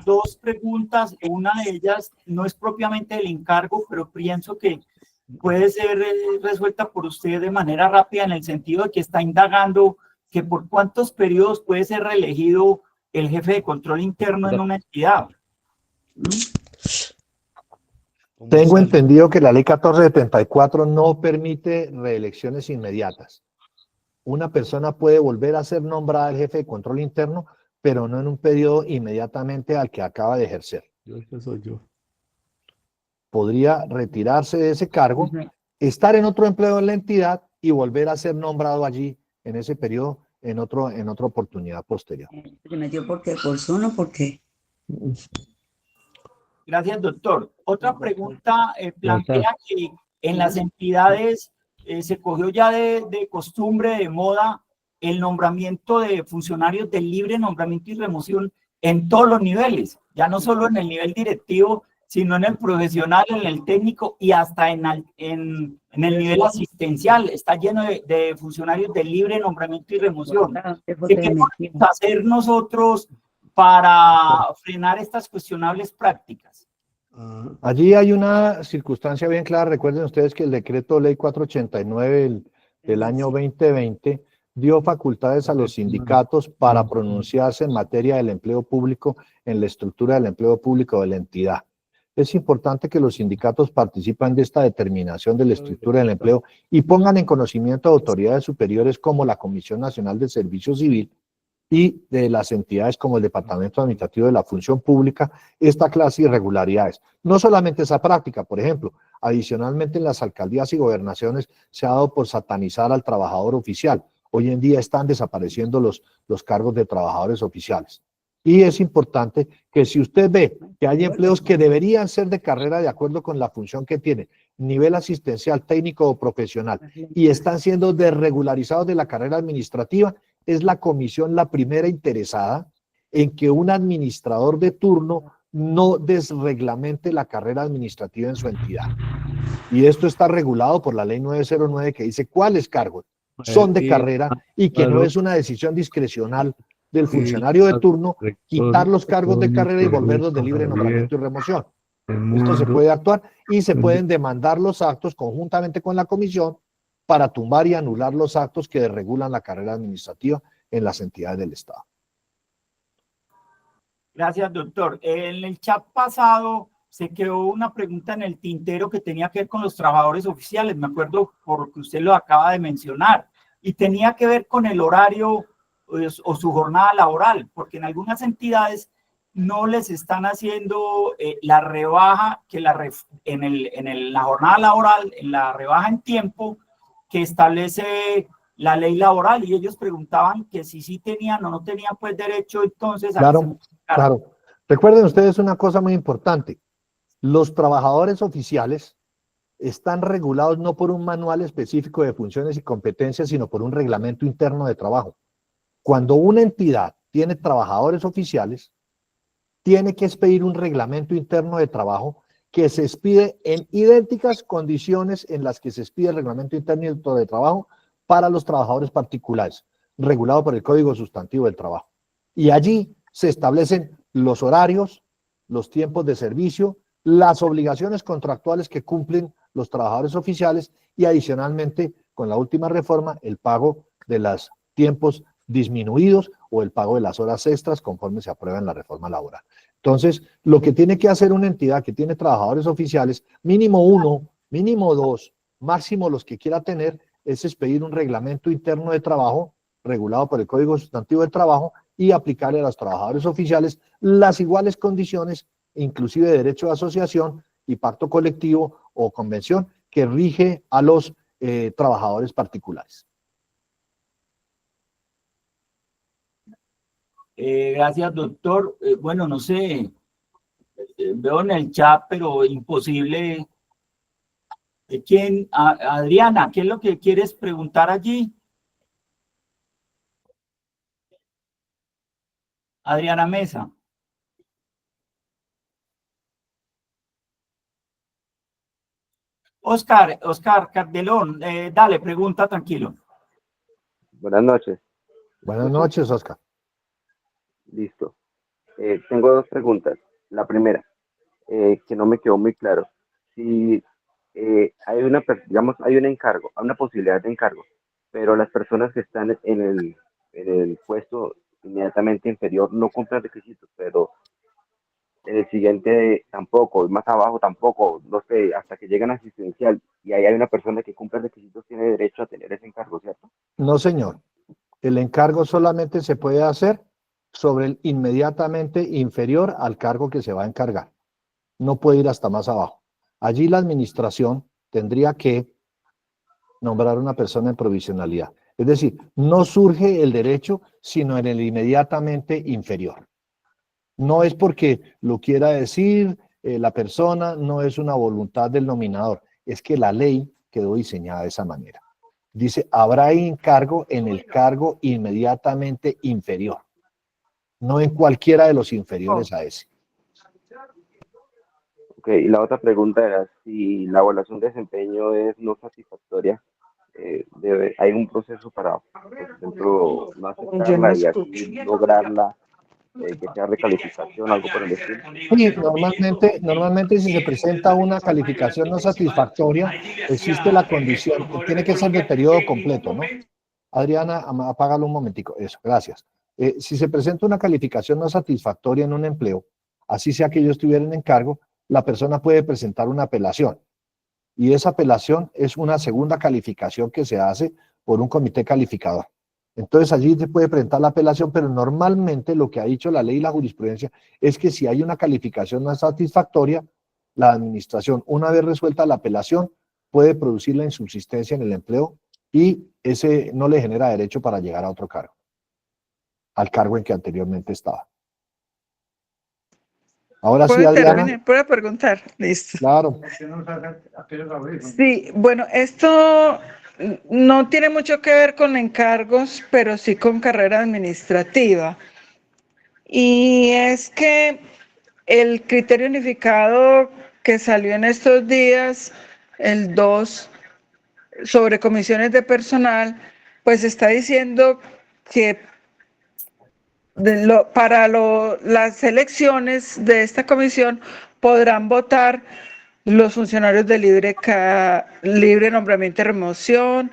dos preguntas. Una de ellas no es propiamente el encargo, pero pienso que puede ser resuelta por usted de manera rápida, en el sentido de que está indagando que por cuántos periodos puede ser reelegido el jefe de control interno en una entidad. Tengo entendido que la ley 1474 no permite reelecciones inmediatas. Una persona puede volver a ser nombrada el jefe de control interno, pero no en un periodo inmediatamente al que acaba de ejercer. Podría retirarse de ese cargo, estar en otro empleo en la entidad y volver a ser nombrado allí en ese periodo en otra oportunidad posterior. ¿Se metió por qué? ¿Por Zoom o por qué? Gracias, doctor. Otra pregunta plantea que en las entidades se cogió ya de costumbre, de moda, el nombramiento de funcionarios de libre nombramiento y remoción en todos los niveles, ya no solo en el nivel directivo, sino en el profesional, en el técnico y hasta en el nivel asistencial. Está lleno de funcionarios de libre nombramiento y remoción. ¿Qué podemos hacer nosotros para frenar estas cuestionables prácticas? Allí hay una circunstancia bien clara. Recuerden ustedes que el decreto ley 489 del año 2020 dio facultades a los sindicatos para pronunciarse en materia del empleo público en la estructura del empleo público de la entidad. Es importante que los sindicatos participen de esta determinación de la estructura del empleo y pongan en conocimiento de autoridades superiores como la Comisión Nacional del Servicio Civil y de las entidades como el Departamento Administrativo de la Función Pública, esta clase de irregularidades. No solamente esa práctica, por ejemplo, adicionalmente en las alcaldías y gobernaciones se ha dado por satanizar al trabajador oficial. Hoy en día están desapareciendo los cargos de trabajadores oficiales. Y es importante que si usted ve que hay empleos que deberían ser de carrera de acuerdo con la función que tiene, nivel asistencial, técnico o profesional, y están siendo desregularizados de la carrera administrativa, es la comisión la primera interesada en que un administrador de turno no desreglamente la carrera administrativa en su entidad. Y esto está regulado por la ley 909, que dice cuáles cargos son de carrera y que no es una decisión discrecional del funcionario de turno quitar los cargos de carrera y volverlos de libre nombramiento y remoción. Esto se puede actuar y se pueden demandar los actos conjuntamente con la comisión para tumbar y anular los actos que desregulan la carrera administrativa en las entidades del Estado. Gracias, doctor. En el chat pasado se quedó una pregunta en el tintero que tenía que ver con los trabajadores oficiales, me acuerdo por que usted lo acaba de mencionar, y tenía que ver con el horario o su jornada laboral, porque en algunas entidades no les están haciendo la rebaja que la jornada laboral, en la rebaja en tiempo que establece la ley laboral, y ellos preguntaban que si sí tenían o no tenían pues derecho entonces a... Claro. Recuerden ustedes una cosa muy importante, los trabajadores oficiales están regulados no por un manual específico de funciones y competencias, sino por un reglamento interno de trabajo. Cuando una entidad tiene trabajadores oficiales, tiene que expedir un reglamento interno de trabajo que se expide en idénticas condiciones en las que se expide el reglamento interno de trabajo para los trabajadores particulares, regulado por el Código Sustantivo del Trabajo. Y allí se establecen los horarios, los tiempos de servicio, las obligaciones contractuales que cumplen los trabajadores oficiales y adicionalmente, con la última reforma, el pago de los tiempos disminuidos o el pago de las horas extras conforme se aprueba en la reforma laboral. Entonces, lo que tiene que hacer una entidad que tiene trabajadores oficiales, mínimo uno, mínimo dos, máximo los que quiera tener, es expedir un reglamento interno de trabajo regulado por el Código Sustantivo del Trabajo y aplicarle a los trabajadores oficiales las iguales condiciones, inclusive de derecho de asociación y pacto colectivo o convención que rige a los trabajadores particulares. Gracias, doctor. Bueno, no sé, veo en el chat, pero imposible. ¿Quién? Adriana, ¿qué es lo que quieres preguntar allí? Adriana Mesa. Oscar Cardelón, dale, pregunta tranquilo. Buenas noches. Buenas noches, Oscar. Listo. Tengo dos preguntas. La primera, que no me quedó muy claro. Si digamos, hay un encargo, hay una posibilidad de encargo, pero las personas que están en el puesto inmediatamente inferior no cumplen requisitos, pero en el siguiente tampoco, más abajo tampoco, no sé, hasta que llegan a asistencial y ahí hay una persona que cumple requisitos, tiene derecho a tener ese encargo, ¿cierto? No, señor. El encargo solamente se puede hacer sobre el inmediatamente inferior al cargo que se va a encargar. No puede ir hasta más abajo. Allí la administración tendría que nombrar una persona en provisionalidad. Es decir, no surge el derecho, sino en el inmediatamente inferior. No es porque lo quiera decir la persona, no es una voluntad del nominador, es que la ley quedó diseñada de esa manera. Dice, habrá encargo en el cargo inmediatamente inferior, no en cualquiera de los inferiores a ese. Ok, y la otra pregunta era, si la evaluación de desempeño es no satisfactoria, hay un proceso para, por ejemplo, no aceptarla y así lograrla, que sea recalificación, algo por el estilo. Sí, normalmente si se presenta una calificación no satisfactoria, existe la condición, tiene que ser de periodo completo, ¿no? Adriana, apágalo un momentico, eso, gracias. Si se presenta una calificación no satisfactoria en un empleo, así sea que yo estuviera en encargo, la persona puede presentar una apelación. Y esa apelación es una segunda calificación que se hace por un comité calificador. Entonces allí se puede presentar la apelación, pero normalmente lo que ha dicho la ley y la jurisprudencia es que si hay una calificación no satisfactoria, la administración, una vez resuelta la apelación, puede producir la insubsistencia en el empleo y ese no le genera derecho para llegar a otro cargo, al cargo en que anteriormente estaba. Ahora sí, Adriana. ¿Puedo preguntar? Listo. Claro. Sí, bueno, esto no tiene mucho que ver con encargos, pero sí con carrera administrativa. Y es que el criterio unificado que salió en estos días, el 2, sobre comisiones de personal, pues está diciendo que las elecciones de esta comisión podrán votar los funcionarios de libre nombramiento y remoción,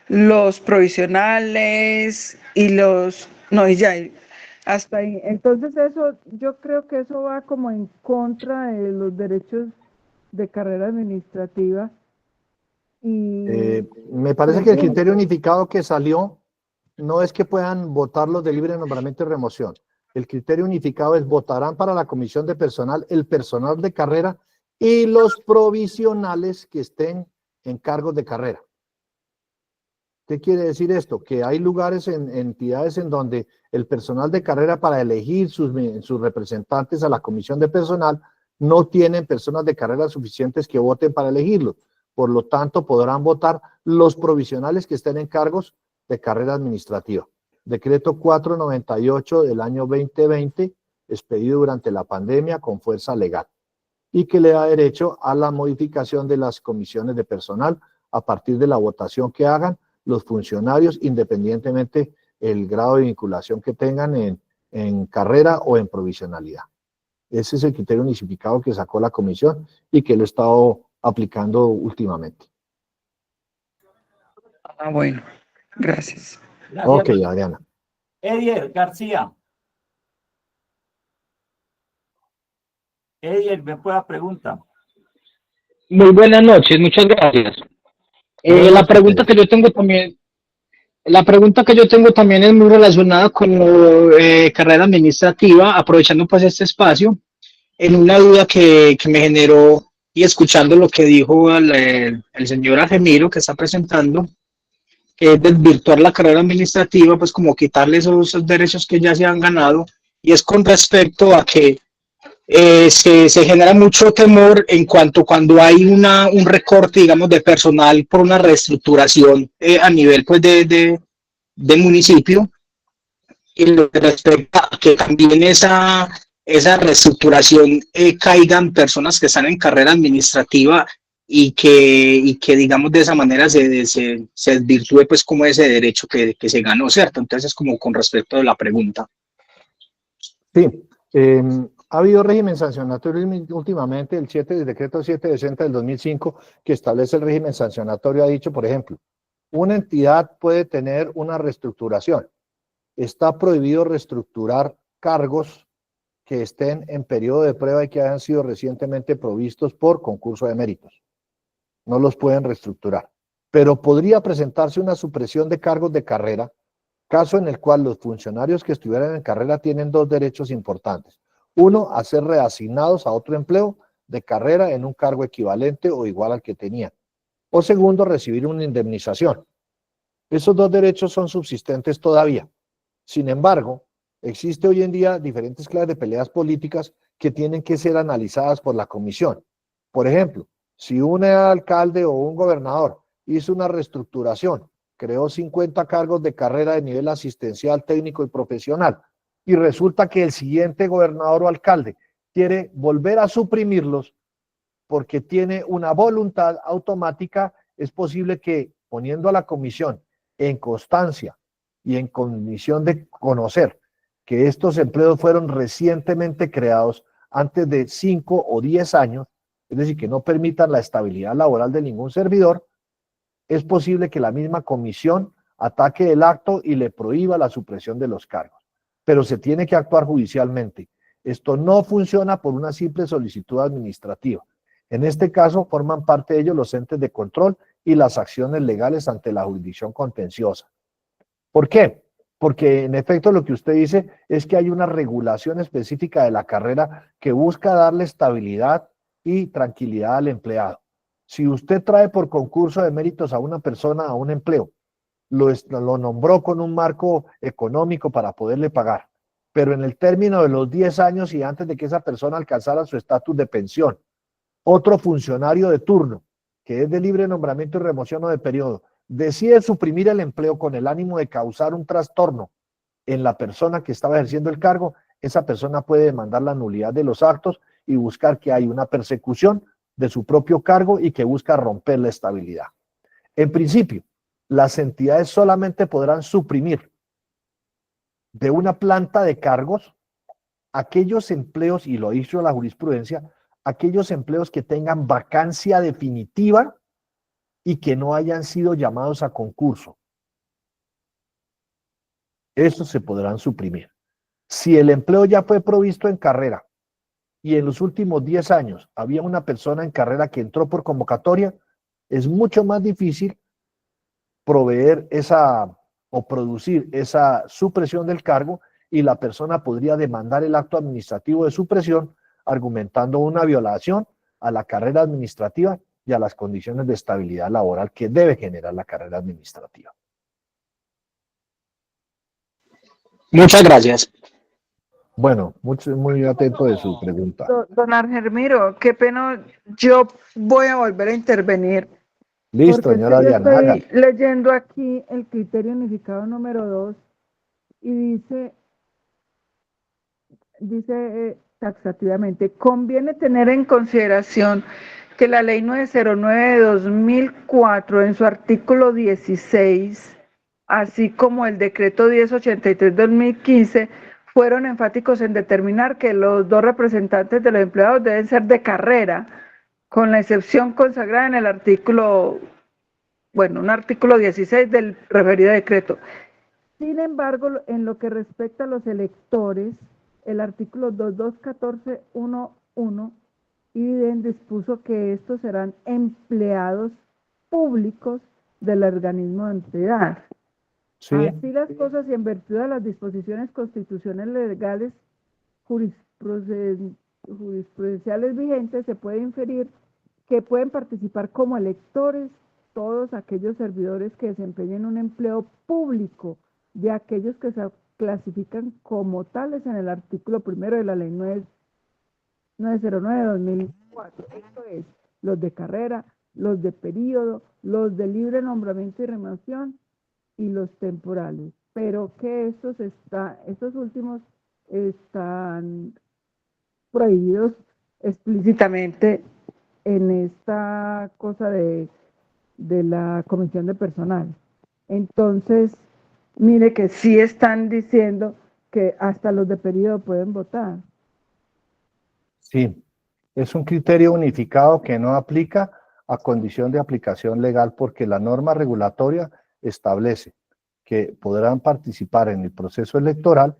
los provisionales y hasta ahí. Entonces yo creo que eso va como en contra de los derechos de carrera administrativa. Me parece que el criterio unificado que salió no es que puedan votar los de libre nombramiento y remoción. El criterio unificado es votarán para la comisión de personal el personal de carrera y los provisionales que estén en cargos de carrera. ¿Qué quiere decir esto? Que hay lugares en entidades en donde el personal de carrera para elegir sus representantes a la comisión de personal no tienen personas de carrera suficientes que voten para elegirlos. Por lo tanto, podrán votar los provisionales que estén en cargos de carrera administrativa. Decreto 498 del año 2020, expedido durante la pandemia con fuerza legal, y que le da derecho a la modificación de las comisiones de personal a partir de la votación que hagan los funcionarios, independientemente el grado de vinculación que tengan en carrera o en provisionalidad. Ese es el criterio unificado que sacó la comisión y que lo he estado aplicando últimamente. Ah, bueno, gracias. Gracias. Ok, Adriana. Edier García. Edier, ¿me puede la pregunta? Muy buenas noches, muchas gracias. Buenas La noches, pregunta Edier. que yo tengo también, la pregunta que yo tengo también es muy relacionada con carrera administrativa, aprovechando pues este espacio, en una duda que me generó y escuchando lo que dijo el señor Argemiro que está presentando, que es desvirtuar la carrera administrativa, pues como quitarle esos derechos que ya se han ganado, y es con respecto a que se genera mucho temor en cuanto cuando hay un recorte, digamos, de personal por una reestructuración a nivel pues de municipio, y lo que respecta a que también esa reestructuración caigan personas que están en carrera administrativa y que digamos de esa manera se desvirtúe pues como ese derecho que se ganó, ¿cierto? Entonces como con respecto a la pregunta. Sí, ha habido régimen sancionatorio últimamente, el decreto 760 del 2005, que establece el régimen sancionatorio, ha dicho, por ejemplo, una entidad puede tener una reestructuración. Está prohibido reestructurar cargos que estén en periodo de prueba y que hayan sido recientemente provistos por concurso de méritos. No los pueden reestructurar. Pero podría presentarse una supresión de cargos de carrera, caso en el cual los funcionarios que estuvieran en carrera tienen dos derechos importantes. Uno, a ser reasignados a otro empleo de carrera en un cargo equivalente o igual al que tenían. O segundo, recibir una indemnización. Esos dos derechos son subsistentes todavía. Sin embargo, existe hoy en día diferentes clases de peleas políticas que tienen que ser analizadas por la comisión. Por ejemplo, si un alcalde o un gobernador hizo una reestructuración, creó 50 cargos de carrera de nivel asistencial, técnico y profesional, y resulta que el siguiente gobernador o alcalde quiere volver a suprimirlos porque tiene una voluntad automática, es posible que poniendo a la comisión en constancia y en condición de conocer que estos empleos fueron recientemente creados antes de 5 o 10 años, es decir, que no permitan la estabilidad laboral de ningún servidor, es posible que la misma comisión ataque el acto y le prohíba la supresión de los cargos. Pero se tiene que actuar judicialmente. Esto no funciona por una simple solicitud administrativa. En este caso, forman parte de ellos los entes de control y las acciones legales ante la jurisdicción contenciosa. ¿Por qué? Porque en efecto lo que usted dice es que hay una regulación específica de la carrera que busca darle estabilidad y tranquilidad al empleado. Si usted trae por concurso de méritos a una persona a un empleo, lo nombró con un marco económico para poderle pagar, pero en el término de los 10 años y antes de que esa persona alcanzara su estatus de pensión, otro funcionario de turno, que es de libre nombramiento y remoción o de periodo, decide suprimir el empleo con el ánimo de causar un trastorno en la persona que estaba ejerciendo el cargo, esa persona puede demandar la nulidad de los actos y buscar que hay una persecución de su propio cargo y que busca romper la estabilidad. En principio, las entidades solamente podrán suprimir de una planta de cargos aquellos empleos, y lo hizo la jurisprudencia, aquellos empleos que tengan vacancia definitiva y que no hayan sido llamados a concurso. Estos se podrán suprimir. Si el empleo ya fue provisto en carrera y en los últimos 10 años había una persona en carrera que entró por convocatoria, es mucho más difícil proveer o producir esa supresión del cargo y la persona podría demandar el acto administrativo de supresión argumentando una violación a la carrera administrativa y a las condiciones de estabilidad laboral que debe generar la carrera administrativa. Muchas gracias. Bueno, muy atento de su pregunta. Don Argemiro, qué pena, yo voy a volver a intervenir. Listo, Porque señora yo Diana, estoy hágale. leyendo aquí el criterio unificado número 2 y dice taxativamente, conviene tener en consideración que la ley 909 de 2004 en su artículo 16, así como el decreto 1083 de 2015, fueron enfáticos en determinar que los dos representantes de los empleados deben ser de carrera, con la excepción consagrada en el artículo, bueno, un artículo 16 del referido decreto. Sin embargo, en lo que respecta a los electores, el artículo 2214.1.1 IDEN dispuso que estos serán empleados públicos del organismo de entidad. Sí. Así las cosas, y en virtud de las disposiciones constitucionales legales jurisprudenciales vigentes, se puede inferir que pueden participar como electores todos aquellos servidores que desempeñen un empleo público de aquellos que se clasifican como tales en el artículo 1 de la ley 909/2004. Esto es, los de carrera, los de periodo, los de libre nombramiento y remoción y los temporales. Pero que estos últimos están prohibidos explícitamente en esta cosa de la comisión de personal. Entonces, mire que sí están diciendo que hasta los de periodo pueden votar. Sí, es un criterio unificado que no aplica a condición de aplicación legal porque la norma regulatoria establece que podrán participar en el proceso electoral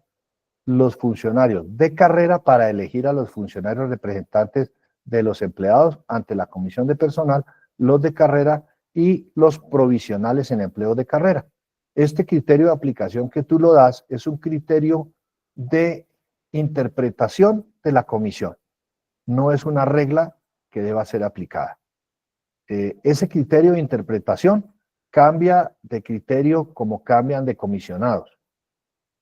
los funcionarios de carrera para elegir a los funcionarios representantes de los empleados ante la comisión de personal, los de carrera y los provisionales en empleo de carrera. Este criterio de aplicación que tú lo das es un criterio de interpretación de la comisión. No es una regla que deba ser aplicada. Ese criterio de interpretación cambia de criterio como cambian de comisionados.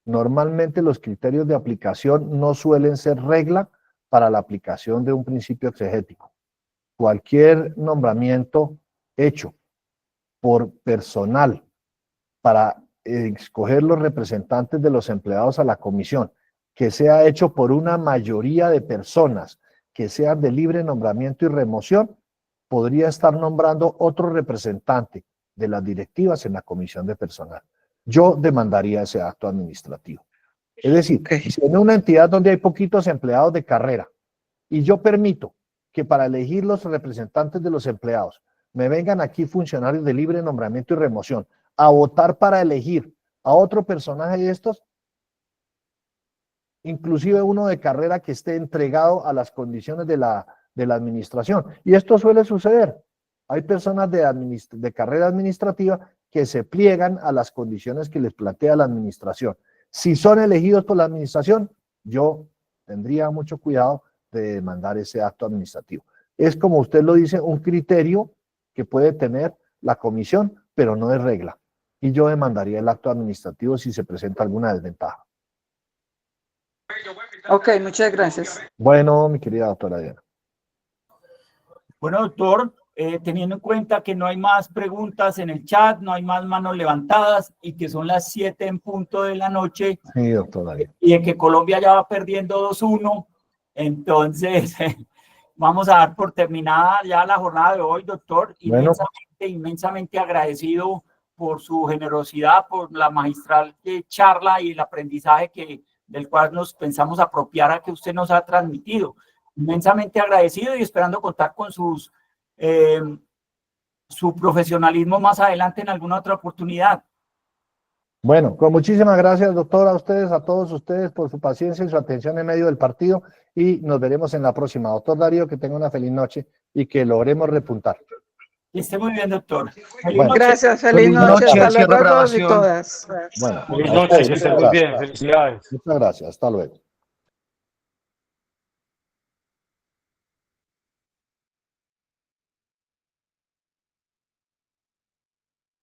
Normalmente los criterios de aplicación no suelen ser regla para la aplicación de un principio exegético. Cualquier nombramiento hecho por personal para escoger los representantes de los empleados a la comisión, que sea hecho por una mayoría de personas que sean de libre nombramiento y remoción, podría estar nombrando otro representante de las directivas en la comisión de personal. Yo demandaría ese acto administrativo. Es decir, si en una entidad donde hay poquitos empleados de carrera y yo permito que para elegir los representantes de los empleados me vengan aquí funcionarios de libre nombramiento y remoción a votar para elegir a otro personaje de estos, inclusive uno de carrera que esté entregado a las condiciones de la administración. Y esto suele suceder. Hay personas de carrera administrativa que se pliegan a las condiciones que les plantea la administración. Si son elegidos por la administración, yo tendría mucho cuidado de demandar ese acto administrativo. Es, como usted lo dice, un criterio que puede tener la comisión, pero no es regla. Y yo demandaría el acto administrativo si se presenta alguna desventaja. Ok, muchas gracias. Bueno, mi querida doctora Diana. Bueno, doctor, teniendo en cuenta que no hay más preguntas en el chat, no hay más manos levantadas y que son las 7 en punto de la noche. Sí, doctora Diana. Y en que Colombia ya va perdiendo 2-1, entonces vamos a dar por terminada ya la jornada de hoy, doctor. Bueno. Inmensamente agradecido por su generosidad, por la magistral charla y el aprendizaje del cual nos pensamos apropiar a que usted nos ha transmitido. Inmensamente agradecido y esperando contar con su profesionalismo más adelante en alguna otra oportunidad. Bueno, con muchísimas gracias, doctor, a ustedes, a todos ustedes por su paciencia y su atención en medio del partido y nos veremos en la próxima. Doctor Darío, que tenga una feliz noche y que logremos repuntar. Que esté muy bien, doctor. Bueno, gracias, feliz noche. Hasta luego a todos y todas. Bueno, feliz noche, que estén muy bien. Felicidades. Muchas gracias, hasta luego.